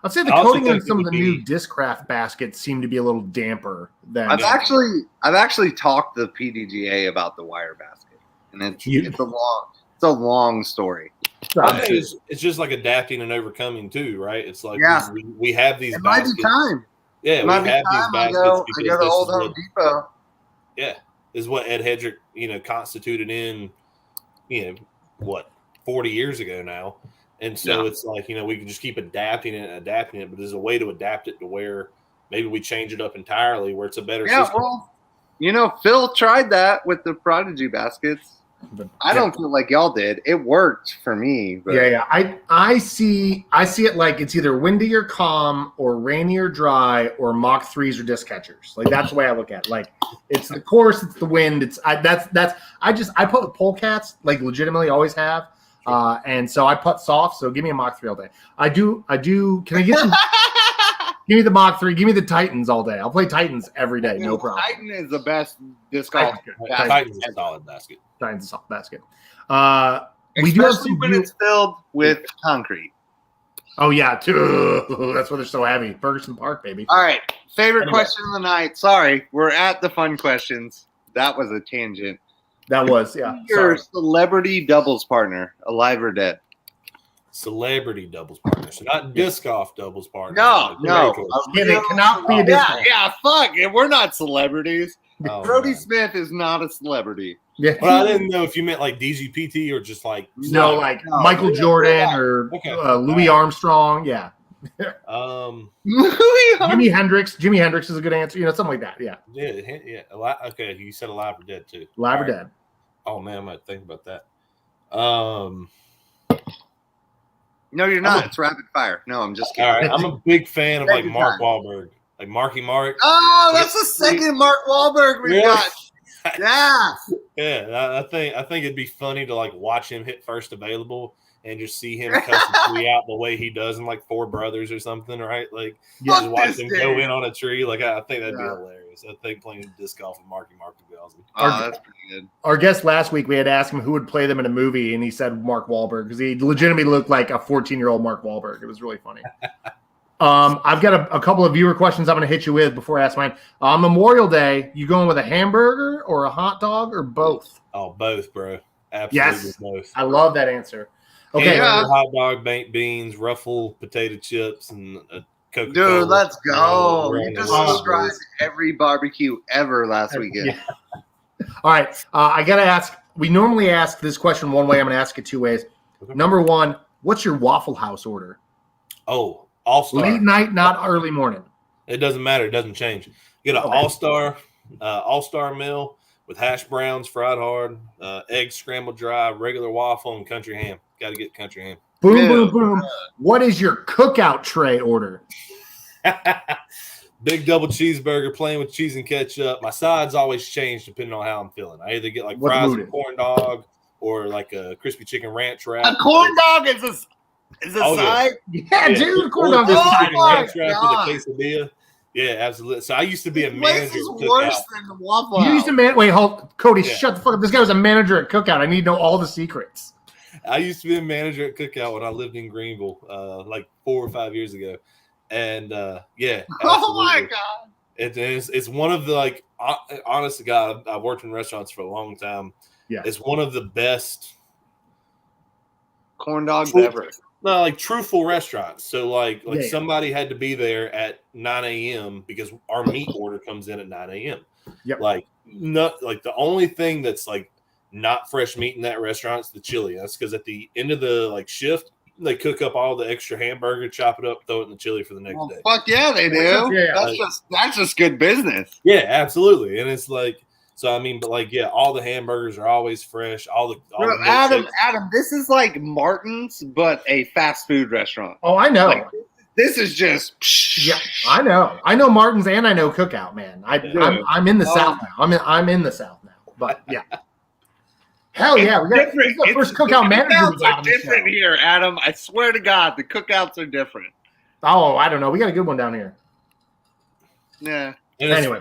Speaker 3: I'd say the coating on some of the new Discraft baskets seem to be a little damper than.
Speaker 2: I've actually talked to the PDGA about the wire basket, and it's a long story.
Speaker 4: I think it's just like adapting and overcoming too, right? It's like we have these baskets.
Speaker 2: Might be time.
Speaker 4: Yeah, we have these baskets.
Speaker 2: I go to Old Home Depot.
Speaker 4: Yeah, is what Ed Hedrick, constituted in, 40 years ago now. And so it's like, we can just keep adapting it, but there's a way to adapt it to where maybe we change it up entirely where it's a better system.
Speaker 2: Well, Phil tried that with the Prodigy baskets. But I don't feel like y'all did. It worked for me. But.
Speaker 3: Yeah. I see it like it's either windy or calm or rainy or dry or Mach 3s or disc catchers. Like that's the way I look at it. Like it's the course, it's the wind. I put with polecats, like legitimately always have. And so I putt soft, so give me a Mach 3 all day. I do. Can I get some? Give me the Mach 3. Give me the Titans all day. I'll play Titans every day. No problem.
Speaker 2: Titan is the best disc golf.
Speaker 4: Titans is a solid basket.
Speaker 3: Titans is a solid basket.
Speaker 2: We do have some when it's filled with concrete.
Speaker 3: Oh, yeah. That's why they're so heavy. Ferguson Park, baby.
Speaker 2: All right. Favorite question of the night. Sorry. We're at the fun questions. That was a tangent.
Speaker 3: That was, yeah.
Speaker 2: Your celebrity doubles partner, alive or dead?
Speaker 4: Celebrity doubles partner, so not disc golf doubles partner.
Speaker 2: No.
Speaker 3: It cannot be a disc golf.
Speaker 2: Yeah, fuck. We're not celebrities. Brody Smith is not a celebrity.
Speaker 3: Yeah.
Speaker 4: Well, I didn't know if you meant like DGPT or just like
Speaker 3: Michael Jordan or Louis Armstrong. Yeah. Jimi Hendrix. Jimi Hendrix is a good answer. Something like that. Yeah.
Speaker 4: Yeah. Okay, you said alive or dead too.
Speaker 3: Alive or dead.
Speaker 4: Oh man, I'm gonna think about that.
Speaker 2: No, you're not. It's rapid fire. No, I'm just kidding.
Speaker 4: All right, I'm a big fan of like Mark Wahlberg, like Marky Mark.
Speaker 2: Oh, that's the second Mark Wahlberg we got. Yeah.
Speaker 4: Yeah, I think it'd be funny to like watch him hit first available and just see him cuss a tree out the way he does in like Four Brothers or something, right? Like, just watch him go in on a tree. Like, I think that'd be hilarious. I think playing disc golf with Marky Mark would be awesome.
Speaker 2: Oh, that's pretty good.
Speaker 3: Our guest last week, we had asked him who would play them in a movie, and he said Mark Wahlberg because he legitimately looked like a 14-year-old Mark Wahlberg. It was really funny. I've got a couple of viewer questions I'm going to hit you with before I ask mine. On Memorial Day, you going with a hamburger or a hot dog or both?
Speaker 4: Oh, both, bro. Absolutely both.
Speaker 3: I love that answer. Okay,
Speaker 4: hot dog, baked beans, ruffled potato chips, and a Coca-Cola.
Speaker 2: Dude, let's go. You just described every barbecue ever last weekend.
Speaker 3: Yeah. All right, I got to ask. We normally ask this question one way. I'm going to ask it two ways.
Speaker 4: Okay.
Speaker 3: Number one, what's your Waffle House order?
Speaker 4: Oh, All-Star.
Speaker 3: Late night, not early morning.
Speaker 4: It doesn't matter. It doesn't change. Get an All-Star meal with hash browns fried hard, eggs scrambled dry, regular waffle, and country ham. Got to get country ham.
Speaker 3: Boom, boom, boom. What is your cookout tray order?
Speaker 4: Big double cheeseburger, plain with cheese and ketchup. My sides always change depending on how I'm feeling. I either get like fries and corn dog or like a crispy chicken ranch wrap.
Speaker 2: A corn dog is a side?
Speaker 3: Yeah, dude. Corn dog is a side.
Speaker 4: Ranch wrap with a quesadilla. Yeah, absolutely. So I used to be a manager.
Speaker 2: This is worse than the Waffle House.
Speaker 3: You used to wait, hold, Cody, shut the fuck up. This guy was a manager at Cookout. I need to know all the secrets.
Speaker 4: I used to be a manager at Cookout when I lived in Greenville, like 4 or 5 years ago. And yeah, absolutely.
Speaker 2: Oh my God.
Speaker 4: It's one of the, like, honest to God, I've worked in restaurants for a long time.
Speaker 3: Yeah.
Speaker 4: It's one of the best
Speaker 2: corn dogs ever.
Speaker 4: No, like truthful restaurants. So like somebody had to be there at 9 a.m. because our meat order comes in at 9 a.m.
Speaker 3: Yep.
Speaker 4: Like the only thing that's like not fresh meat in that restaurant is the chili. That's because at the end of the like shift, they cook up all the extra hamburger, chop it up, throw it in the chili for the next day.
Speaker 2: Fuck yeah, they do. Yeah. That's just good business.
Speaker 4: Yeah, absolutely. And it's like, so I mean, but like, yeah, all the hamburgers are always fresh.
Speaker 2: Adam, this is like Martin's, but a fast food restaurant.
Speaker 3: Oh, I know.
Speaker 2: Like, this is just.
Speaker 3: Yeah, I know. I know Martin's and I know Cookout, man. I'm in the South now. I'm in the South now. But yeah. Hell yeah, we got the first Cookout manager.
Speaker 2: Cookouts are different here, Adam. I swear to God, the cookouts are different.
Speaker 3: Oh, I don't know. We got a good one down here.
Speaker 2: Yeah.
Speaker 3: Anyway,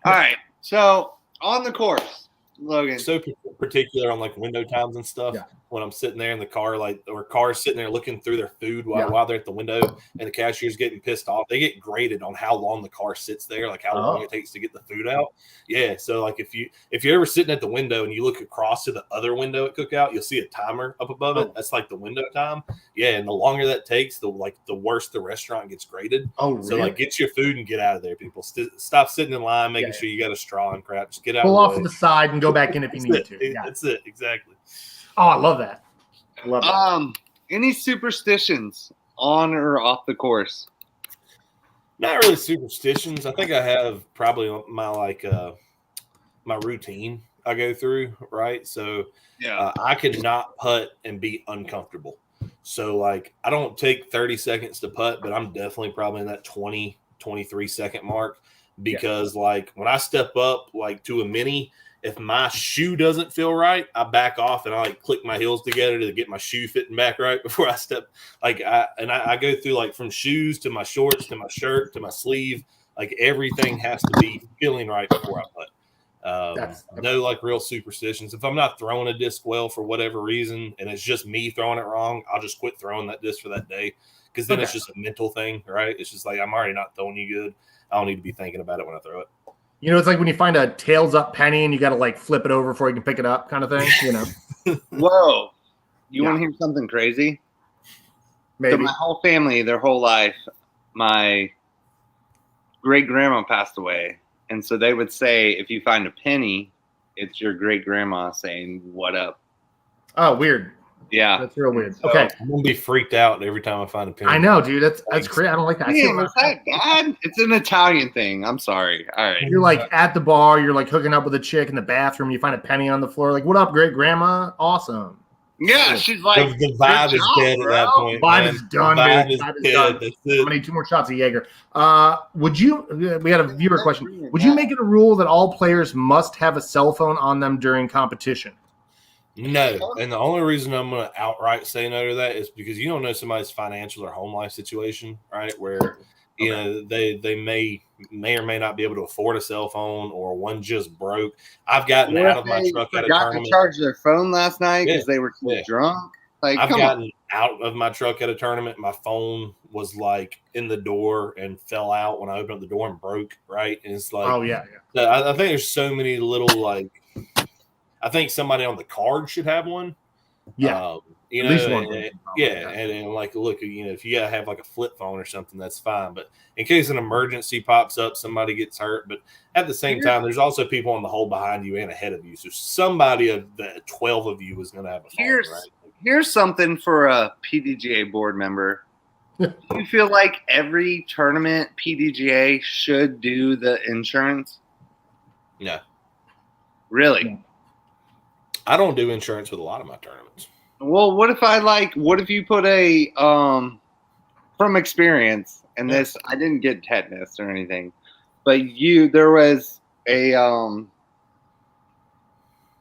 Speaker 2: all right. So on the course, Logan.
Speaker 4: So particular on like window times and stuff.
Speaker 3: Yeah.
Speaker 4: When I'm sitting there in the car, or cars sitting there looking through their food while they're at the window, and the cashier's getting pissed off. They get graded on how long the car sits there, like how long it takes to get the food out. Yeah, so like if you're ever sitting at the window and you look across to the other window at Cookout, you'll see a timer up above it. That's like the window time. Yeah, and the longer that takes, the worse the restaurant gets graded.
Speaker 3: Oh, really?
Speaker 4: So like, get your food and get out of there, people. Stop sitting in line, making sure you got a straw and crap. Just get out.
Speaker 3: Pull off to the side and go back in if you need to.
Speaker 4: Yeah. That's it, exactly.
Speaker 3: Oh, I love that.
Speaker 2: Any superstitions on or off the course?
Speaker 4: Not really superstitions. I think I have probably my my routine I go through, right? So I cannot putt and be uncomfortable. So like I don't take 30 seconds to putt, but I'm definitely probably in that 20, 23 second mark because like when I step up like to a mini, if my shoe doesn't feel right, I back off and I like click my heels together to get my shoe fitting back right before I step. Like I go through like from shoes to my shorts to my shirt to my sleeve. Like everything has to be feeling right before I putt. No like real superstitions. If I'm not throwing a disc well for whatever reason and it's just me throwing it wrong, I'll just quit throwing that disc for that day because then it's just a mental thing, right? It's just like I'm already not throwing you good. I don't need to be thinking about it when I throw it.
Speaker 3: You know, it's like when you find a tails up penny and you got to like flip it over before you can pick it up kind of thing, you know.
Speaker 2: Whoa. You want to hear something crazy?
Speaker 3: Maybe.
Speaker 2: So my whole family, their whole life, my great-grandma passed away. And so they would say, if you find a penny, it's your great-grandma saying, what up?
Speaker 3: Oh, weird.
Speaker 2: Yeah.
Speaker 3: That's real weird. Okay.
Speaker 4: I'm going to be freaked out every time I find a penny.
Speaker 3: I know, dude. That's crazy. I don't like that.
Speaker 2: Man, is that bad? It's an Italian thing. I'm sorry. All right.
Speaker 3: You're like at the bar. You're like hooking up with a chick in the bathroom. You find a penny on the floor. Like, what up, great grandma? Awesome.
Speaker 2: Yeah, she's like,
Speaker 4: the vibe is dead at that point.
Speaker 3: Vibe is done, dude. Vibe is done.
Speaker 4: That's
Speaker 3: I'm gonna need 2 more shots of Jaeger. Would you? We got a viewer question. Would you make it a rule that all players must have a cell phone on them during competition?
Speaker 4: No, and the only reason I'm going to outright say no to that is because you don't know somebody's financial or home life situation, right? Where you know they may or may not be able to afford a cell phone, or one just broke. I've gotten out of my truck at a
Speaker 2: forgot
Speaker 4: tournament.
Speaker 2: to charge their phone last night because they were too drunk. Like,
Speaker 4: I've gotten out of my truck at a tournament. My phone was like in the door and fell out when I opened up the door and broke. Right, and it's like, I think there's so many little like. I think somebody on the card should have one.
Speaker 3: Yeah.
Speaker 4: You know, at least one. And like, look, you know, if you gotta have like a flip phone or something, that's fine. But in case an emergency pops up, somebody gets hurt. But at the same time, there's also people on the hole behind you and ahead of you. So somebody of the 12 of you is going to have a phone, right?
Speaker 2: Here's something for a PDGA board member. Do you feel like every tournament PDGA should do the insurance?
Speaker 4: No.
Speaker 2: Really?
Speaker 4: I don't do insurance with a lot of my tournaments.
Speaker 2: Well, what if you put a from experience, and this, I didn't get tetanus or anything, but there was a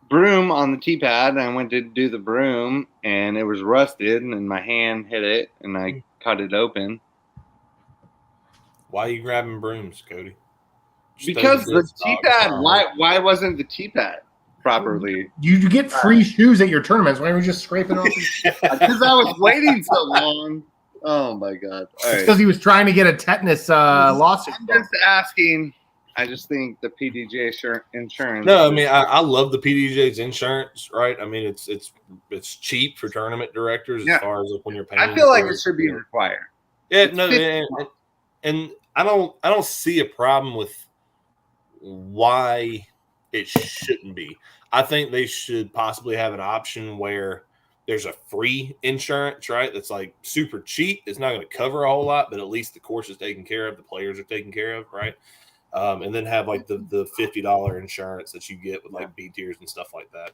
Speaker 2: broom on the tee pad, and I went to do the broom, and it was rusted, and my hand hit it, and I cut it open.
Speaker 4: Why are you grabbing brooms, Cody?
Speaker 2: Because the tee pad. Why wasn't the tee pad properly?
Speaker 3: You get free shoes at your tournaments. Why don't you just scrape it off?
Speaker 2: Because I was waiting so long. Oh my god!
Speaker 3: It's because he was trying to get a tetanus lawsuit.
Speaker 2: I'm just asking. I just think the PDGA insurance.
Speaker 4: No, I mean I love the PDGA's insurance, right? I mean it's cheap for tournament directors as far as when you're paying.
Speaker 2: I feel like it should be required.
Speaker 4: Yeah, no, and I don't see a problem with why it shouldn't be. I think they should possibly have an option where there's a free insurance, right? That's like super cheap. It's not going to cover a whole lot, but at least the course is taken care of. The players are taken care of, right? And then have like the $50 insurance that you get with like B tiers and stuff like that.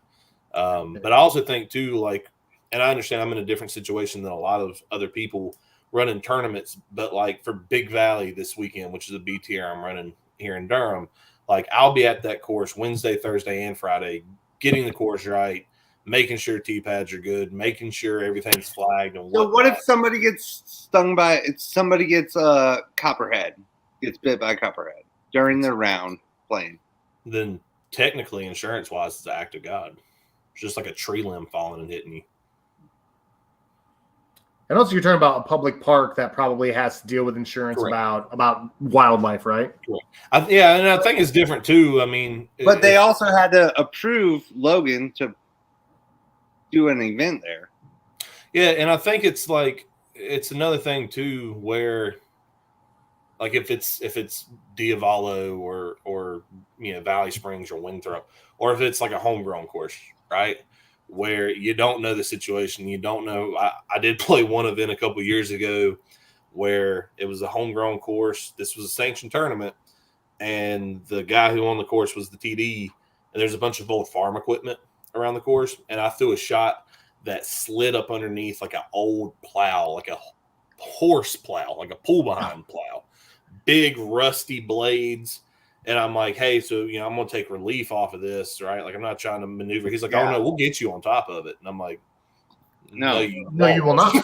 Speaker 4: But I also think too, like, and I understand I'm in a different situation than a lot of other people running tournaments, but like for Big Valley this weekend, which is a B tier I'm running here in Durham, like I'll be at that course Wednesday, Thursday, and Friday, getting the course right, making sure tee pads are good, making sure everything's flagged. And
Speaker 2: so what if somebody gets stung by copperhead, gets bit by copperhead during the round playing?
Speaker 4: Then technically, insurance-wise, it's an act of God. It's just like a tree limb falling and hitting you.
Speaker 3: And also, you're talking about a public park that probably has to deal with insurance about wildlife, right?
Speaker 4: And I think it's different too. I mean,
Speaker 2: but they also had to approve Logan to do an event there.
Speaker 4: Yeah, and I think it's like it's another thing too, where like if it's Diavolo or you know Valley Springs or Winthrop, or if it's like a homegrown course, right? Where you don't know the situation, you don't know. I did play one event a couple years ago where it was a homegrown course. This was a sanctioned tournament, and the guy who won the course was the TD. And there's a bunch of old farm equipment around the course, and I threw a shot that slid up underneath like an old plow, like a horse plow, like a pull behind plow, big rusty blades. And I'm like, hey, so, you know, I'm going to take relief off of this, right? Like, I'm not trying to maneuver. He's like, oh, no, we'll get you on top of it. And I'm like, no, you
Speaker 3: will not.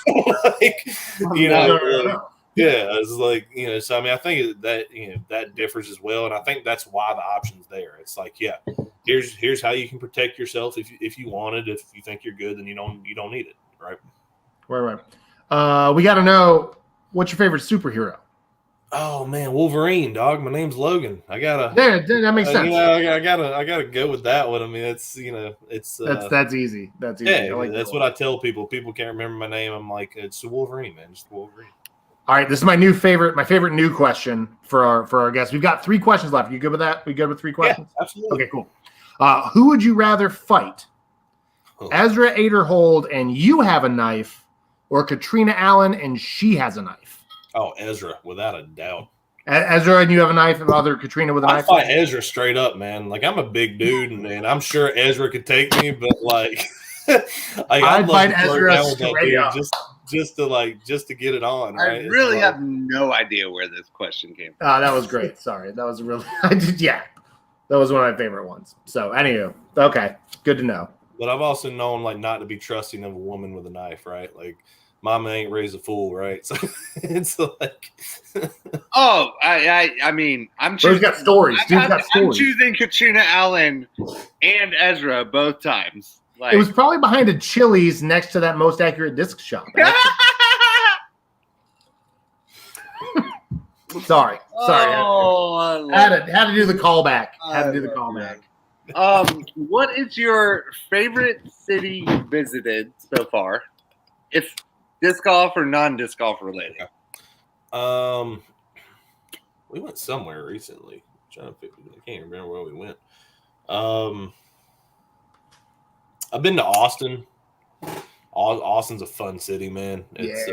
Speaker 4: Like, you know, yeah, it's like, you know, so, I mean, I think that, you know, that differs as well. And I think that's why the option's there. It's like, yeah, here's how you can protect yourself if you want it. If you think you're good, then you don't need it, right?
Speaker 3: Right. We got to know, what's your favorite superhero?
Speaker 4: Oh man, Wolverine, dog. My name's Logan. I gotta.
Speaker 3: Yeah, that makes sense.
Speaker 4: You know, I gotta go with that one. I mean, it's
Speaker 3: that's easy. That's easy.
Speaker 4: Yeah, like that's what I tell people. People can't remember my name. I'm like, it's Wolverine, man. Just Wolverine.
Speaker 3: All right, this is my favorite new question for our guests. We've got 3 questions left. You good with that? We good with 3 questions?
Speaker 4: Yeah, absolutely.
Speaker 3: Okay, cool. Who would you rather fight? Ezra Aderhold and you have a knife, or Katrina Allen and she has a knife?
Speaker 4: Oh, Ezra, without a doubt.
Speaker 3: Ezra and you have a knife, and other Katrina with a knife?
Speaker 4: I fight Ezra straight up, man. Like, I'm a big dude, and I'm sure Ezra could take me, but like,
Speaker 3: I'd fight Ezra straight up.
Speaker 4: Just to get it on. Right?
Speaker 2: I really have no idea where this question came from.
Speaker 3: That was great. Sorry, that was really. That was one of my favorite ones. So, anywho, okay, good to know.
Speaker 4: But I've also known like not to be trusting of a woman with a knife, right? Like mama ain't raised a fool, right? So it's like
Speaker 2: Oh, I mean, I'm
Speaker 3: Bro's
Speaker 2: choosing.
Speaker 3: got stories. Dude's got
Speaker 2: I'm
Speaker 3: stories.
Speaker 2: choosing Katrina Allen and Ezra both times. Like,
Speaker 3: It was probably behind a Chili's next to that Most Accurate Disc Shop. Sorry.
Speaker 2: Oh,
Speaker 3: Had to do the callback. Had to do the callback.
Speaker 2: What is your favorite city you visited so far? If disc golf or non-disc golf related.
Speaker 4: We went somewhere recently. I can't remember where we went. I've been to Austin. Austin's a fun city, man. It's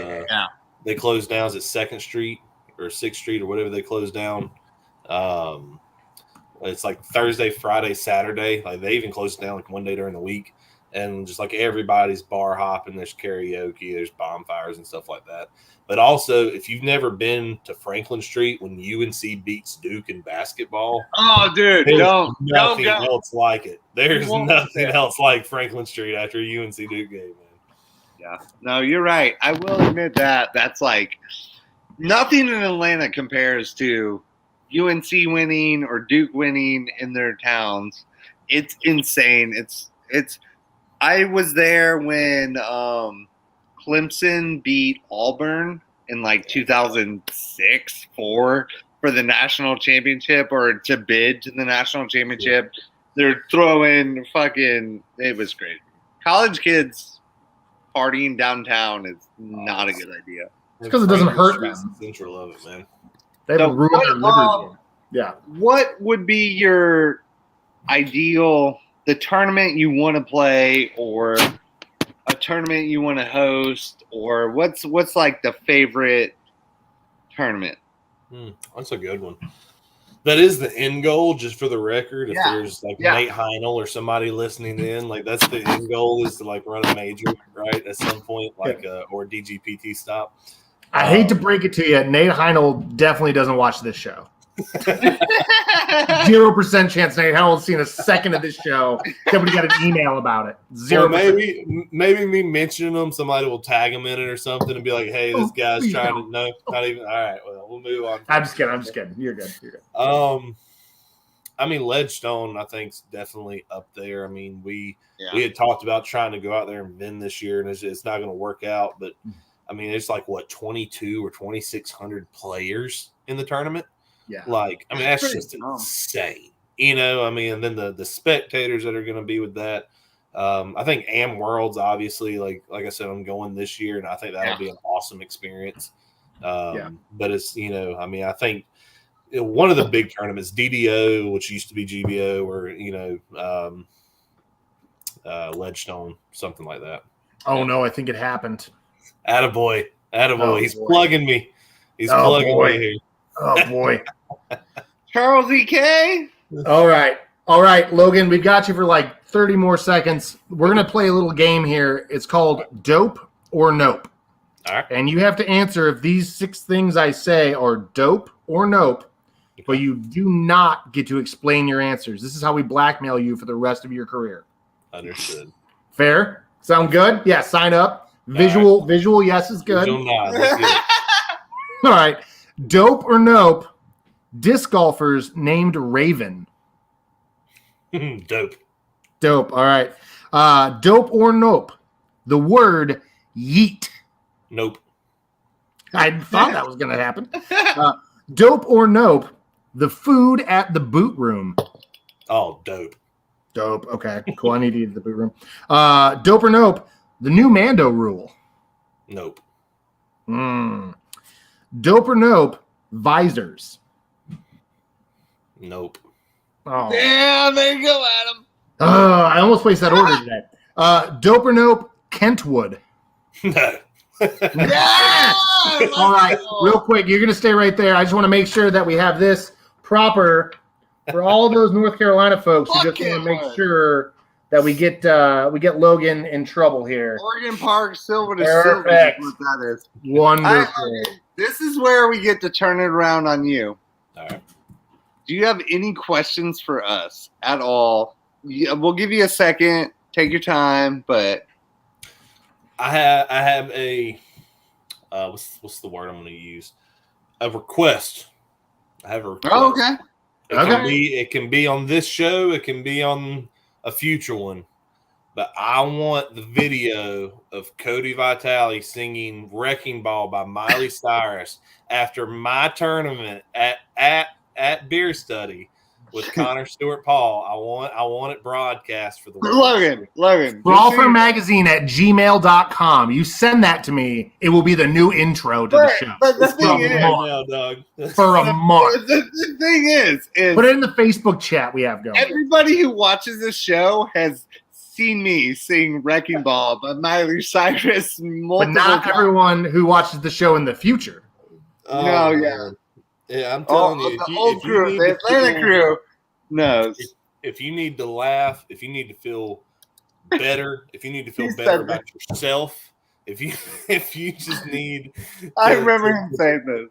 Speaker 4: they closed down. Is it 2nd Street or 6th Street or whatever they closed down? It's like Thursday, Friday, Saturday. Like they even closed down like one day during the week. And just like everybody's bar hopping, there's karaoke, there's bonfires and stuff like that. But also, if you've never been to Franklin Street when UNC beats Duke in basketball,
Speaker 2: oh, dude,
Speaker 4: nothing
Speaker 2: don't
Speaker 4: else like it. There's nothing else like Franklin Street after a UNC Duke game, man.
Speaker 2: Yeah, no, you're right. I will admit that's like nothing in Atlanta compares to UNC winning or Duke winning in their towns. It's insane. It's. I was there when Clemson beat Auburn in like 2006, 4 for the national championship or to bid to the national championship. They're throwing it was great. College kids partying downtown is not a good idea.
Speaker 3: It's because it doesn't hurt them.
Speaker 4: Central of it, man.
Speaker 3: They haven't ruined their liberty. Yeah.
Speaker 2: What would be your ideal, the tournament you want to play or a tournament you want to host, or what's like the favorite tournament?
Speaker 4: That's a good one. That is the end goal, just for the record. If there's like Nate Heinel or somebody listening in, like that's the end goal is to like run a major, right? At some point, like or DGPT stop.
Speaker 3: I hate to break it to you, Nate Heinel definitely doesn't watch this show. 0% chance Nate Heinel's seen a second of this show. Somebody got an email about it. 0%.
Speaker 4: Well, maybe me mentioning them, somebody will tag them in it or something and be like, "Hey, this guy's trying to." No, not even. All right, well, we'll move on.
Speaker 3: I'm just kidding. You're good.
Speaker 4: I mean, Ledgestone, I think, is definitely up there. I mean, we had talked about trying to go out there and win this year, and it's not going to work out. But I mean, it's like 22 or 2,600 players in the tournament.
Speaker 3: Yeah,
Speaker 4: like I mean, that's just insane. You know, I mean, and then the spectators that are going to be with that. I think Am Worlds, obviously, like I said, I'm going this year, and I think that'll be an awesome experience. But it's, you know, I mean, I think one of the big tournaments, DDO, which used to be GBO, or Ledgestone, something like that.
Speaker 3: Oh no, I think it happened.
Speaker 4: Attaboy. He's plugging me. He's plugging me here.
Speaker 3: Oh boy.
Speaker 2: Charles EK.
Speaker 3: All right, Logan, we've got you for like 30 more seconds. We're gonna play a little game here. It's called Dope or Nope.
Speaker 4: All right.
Speaker 3: And you have to answer if these 6 things I say are dope or nope, but you do not get to explain your answers. This is how we blackmail you for the rest of your career.
Speaker 4: Understood.
Speaker 3: Fair? Sound good? Yeah, sign up. Visual, yes is good.
Speaker 4: Visual nod. That's good.
Speaker 3: All right. Dope or nope, disc golfers named Raven.
Speaker 4: Dope.
Speaker 3: All right. Dope or nope, the word yeet.
Speaker 4: Nope.
Speaker 3: I thought that was going to happen. Dope or nope, the food at the boot room.
Speaker 4: Oh, dope.
Speaker 3: Okay, cool. I need to eat the boot room. Dope or nope, the new Mando rule.
Speaker 4: Nope.
Speaker 3: Dope or nope, visors.
Speaker 4: Nope.
Speaker 3: Oh,
Speaker 2: Damn, there you go, Adam.
Speaker 3: I almost placed that order today. Dope or nope, Kentwood.
Speaker 4: No.
Speaker 2: Yeah!
Speaker 3: All right, real quick, you're going to stay right there. I just want to make sure that we have this proper for all those North Carolina folks who just want to make sure that we get Logan in trouble here.
Speaker 2: Oregon Park, silver to
Speaker 3: Perfect.
Speaker 2: silver. What that is.
Speaker 3: Wonderful.
Speaker 2: This is where we get to turn it around on you.
Speaker 4: All right.
Speaker 2: Do you have any questions for us at all? We'll give you a second. Take your time, but
Speaker 4: I have a what's the word I'm going to use? A request. I have a request.
Speaker 2: oh, okay.
Speaker 4: It can be on this show. It can be on a future one. But I want the video of Cody Vitale singing "Wrecking Ball" by Miley Cyrus after my tournament at Beer Study with Connor Stewart Paul. I want it broadcast for the world.
Speaker 2: Logan.
Speaker 3: Frolfermagazine@gmail.com. You send that to me. It will be the new intro to the show.
Speaker 2: But the thing is,
Speaker 3: for a month.
Speaker 2: The thing is
Speaker 3: put it in the Facebook chat we have going.
Speaker 2: Everybody who watches this show has seen me sing "Wrecking Ball" by Miley Cyrus multiple
Speaker 3: but not
Speaker 2: times.
Speaker 3: everyone who watches the show in the future.
Speaker 4: Yeah, I'm telling you,
Speaker 2: the old crew, the Atlanta crew knows.
Speaker 4: If you need to laugh, if you need to feel better, if you need to feel better about yourself, if you just need,
Speaker 2: I remember him saying this.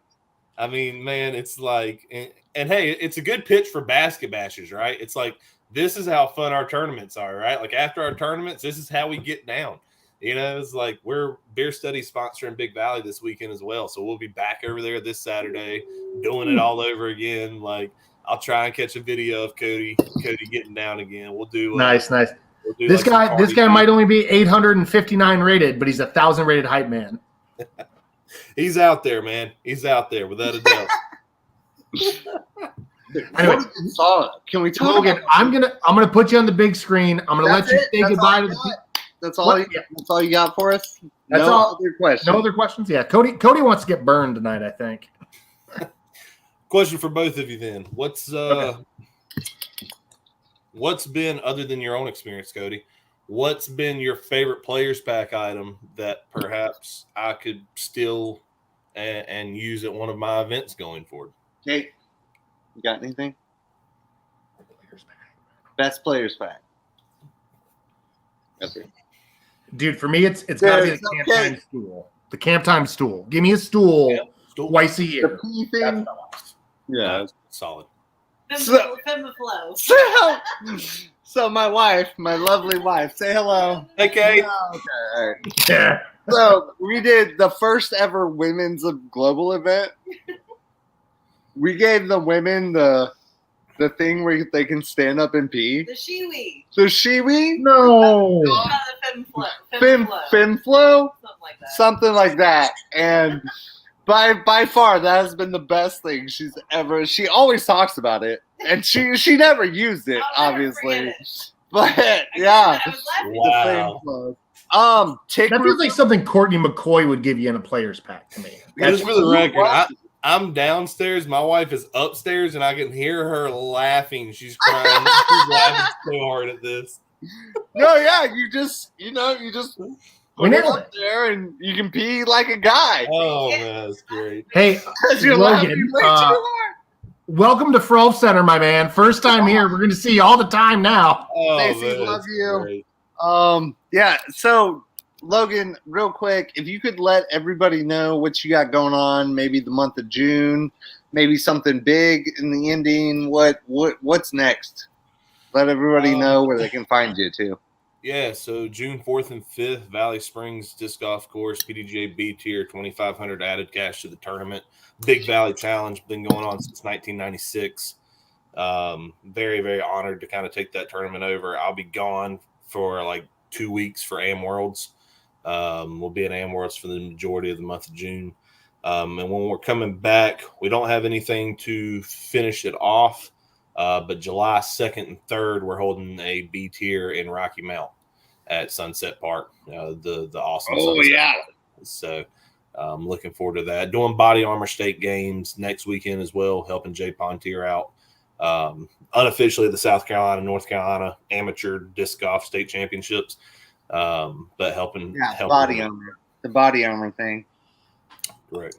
Speaker 4: I mean, man, it's like, and hey, it's a good pitch for basket bashers, right? It's like, this is how fun our tournaments are, right? Like after our tournaments, this is how we get down. You know, it's like we're Beer Study sponsoring Big Valley this weekend as well. So we'll be back over there this Saturday doing it all over again. Like I'll try and catch a video of Cody getting down again. We'll do
Speaker 3: nice.
Speaker 4: We'll do
Speaker 3: This guy might only be 859 rated, but he's 1,000 rated hype man.
Speaker 4: He's out there, man. He's out there without a doubt.
Speaker 3: Anyway,
Speaker 2: can we talk
Speaker 3: Logan, I'm gonna put you on the big screen. I'm gonna let you say goodbye to the people.
Speaker 2: That's all you got for us?
Speaker 3: That's
Speaker 2: no
Speaker 3: all.
Speaker 2: Other questions.
Speaker 3: No other questions? Yeah. Cody wants to get burned tonight, I think.
Speaker 4: Question for both of you then. What's been, other than your own experience, Cody, what's been your favorite players pack item that perhaps I could steal and use at one of my events going forward?
Speaker 2: Hey, you got anything? Best players pack. Okay.
Speaker 3: Dude, for me, it's got to be the camp time stool. The camp time stool. Give me a stool twice a year.
Speaker 2: The thing. Yeah,
Speaker 4: solid.
Speaker 2: So my wife, my lovely wife, say hello.
Speaker 4: Hey, Kate.
Speaker 2: Okay.
Speaker 3: Yeah.
Speaker 2: So we did the first ever women's global event. We gave the women the thing where they can stand up and pee.
Speaker 5: The shiwi.
Speaker 2: The shiwi?
Speaker 3: No.
Speaker 2: Femflow?
Speaker 5: Something like that.
Speaker 2: And by far that has been the best thing she's ever. She always talks about it, and she never used it, obviously. But yeah,
Speaker 4: wow.
Speaker 3: That feels like something Courtney McCoy would give you in a players pack to me.
Speaker 4: Just for the record, I'm downstairs. My wife is upstairs, and I can hear her laughing. She's crying. She's laughing so hard at this.
Speaker 2: No, yeah, you just put it up there, and you can pee like a guy.
Speaker 4: Oh man, that's great.
Speaker 3: Hey,
Speaker 2: You're laughing
Speaker 3: Logan,
Speaker 2: way too hard.
Speaker 3: welcome to Frolfcenter, my man. First time here. We're going to see you all the time now.
Speaker 4: Oh,
Speaker 2: Stacey,
Speaker 4: man,
Speaker 2: love you.
Speaker 4: great.
Speaker 2: Yeah. So, Logan, real quick, if you could let everybody know what you got going on, maybe the month of June, maybe something big in the ending. What's next? Let everybody know where they can find you too.
Speaker 4: Yeah, so June 4th and 5th, Valley Springs Disc Golf Course, PDGA B Tier, $2,500 added cash to the tournament. Big Valley Challenge, been going on since 1996. Very, very honored to kind of take that tournament over. I'll be gone for like 2 weeks for AM Worlds. We'll be at AM Worlds for the majority of the month of June. And when we're coming back, we don't have anything to finish it off. But July 2nd and 3rd, we're holding a B tier in Rocky Mount at Sunset Park, the awesome Sunset Park. So I'm looking forward to that. Doing Body Armor State Games next weekend as well, helping Jay Pontier out. Unofficially, the South Carolina, North Carolina Amateur Disc Golf State Championships, but helping
Speaker 2: the body armor thing.
Speaker 4: Correct.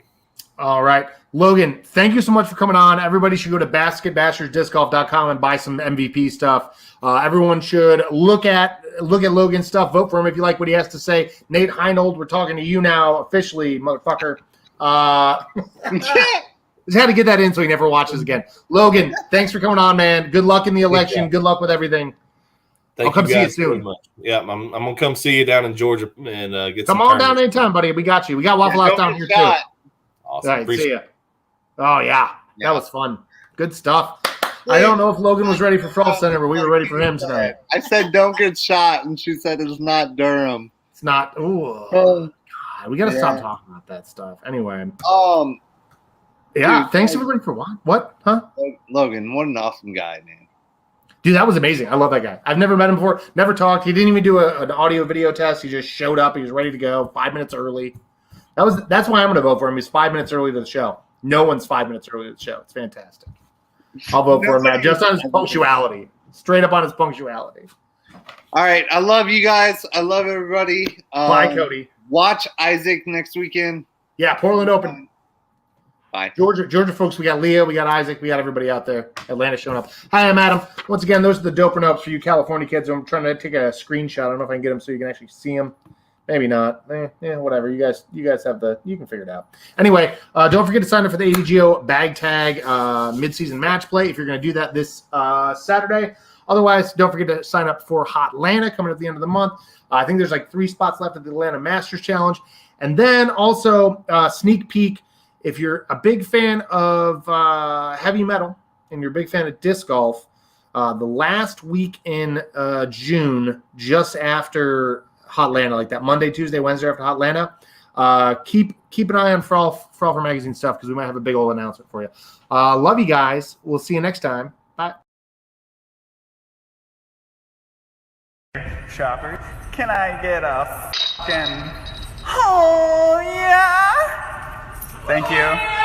Speaker 3: All right. Logan, thank you so much for coming on. Everybody should go to basketbashersdiscgolf.com and buy some MVP stuff. Everyone should look at Logan's stuff. Vote for him if you like what he has to say. Nate Heinold, we're talking to you now officially, motherfucker. Just had to get that in so he never watches again. Logan, thanks for coming on, man. Good luck in the election. Good luck with everything. I'll come see you soon.
Speaker 4: very much. Yeah, I'm gonna come see you down in Georgia and get some.
Speaker 3: Come on down anytime, buddy. We got you. We got Waffle House down here too.
Speaker 2: shot.
Speaker 4: Awesome.
Speaker 3: All right, see ya. Oh yeah,
Speaker 2: Yeah.
Speaker 3: that was fun. Good stuff. I don't know if Logan was ready for Frolfcenter, but we were ready for him tonight.
Speaker 2: I said don't get shot, and she said it's not Durham.
Speaker 3: It's not. Ooh,
Speaker 2: Oh,
Speaker 3: God, we got to stop talking about that stuff. Anyway.
Speaker 2: Dude,
Speaker 3: thanks everybody for what? What? Huh?
Speaker 2: Logan, what an awesome guy, man.
Speaker 3: Dude, that was amazing. I love that guy. I've never met him before. Never talked. He didn't even do an audio video test. He just showed up. He was ready to go 5 minutes early. That's why I'm going to vote for him. He's 5 minutes early to the show. No one's 5 minutes early to the show. It's fantastic. I'll vote for him now, just on his punctuality. Straight up on his punctuality.
Speaker 2: All right. I love you guys. I love everybody.
Speaker 3: Bye, Cody.
Speaker 2: Watch Isaac next weekend.
Speaker 3: Yeah, Portland Open.
Speaker 2: Bye.
Speaker 3: Georgia folks, we got Leah, we got Isaac, we got everybody out there. Atlanta showing up. Hi, I'm Adam. Once again, those are the doper nubs for you California kids. I'm trying to take a screenshot. I don't know if I can get them so you can actually see them. Maybe not. Whatever. You guys have you can figure it out. Anyway, don't forget to sign up for the ADGO bag tag midseason match play if you're going to do that this Saturday. Otherwise, don't forget to sign up for Hotlanta coming at the end of the month. I think there's like 3 spots left at the Atlanta Masters Challenge. And then also sneak peek, if you're a big fan of heavy metal and you're a big fan of disc golf, the last week in June, just after Hotlanta, like that Monday, Tuesday, Wednesday after Hotlanta, keep an eye on Frolfer Magazine stuff because we might have a big old announcement for you. Love you guys. We'll see you next time. Bye.
Speaker 6: Shoppers, can I get a fucking oh yeah? Thank you.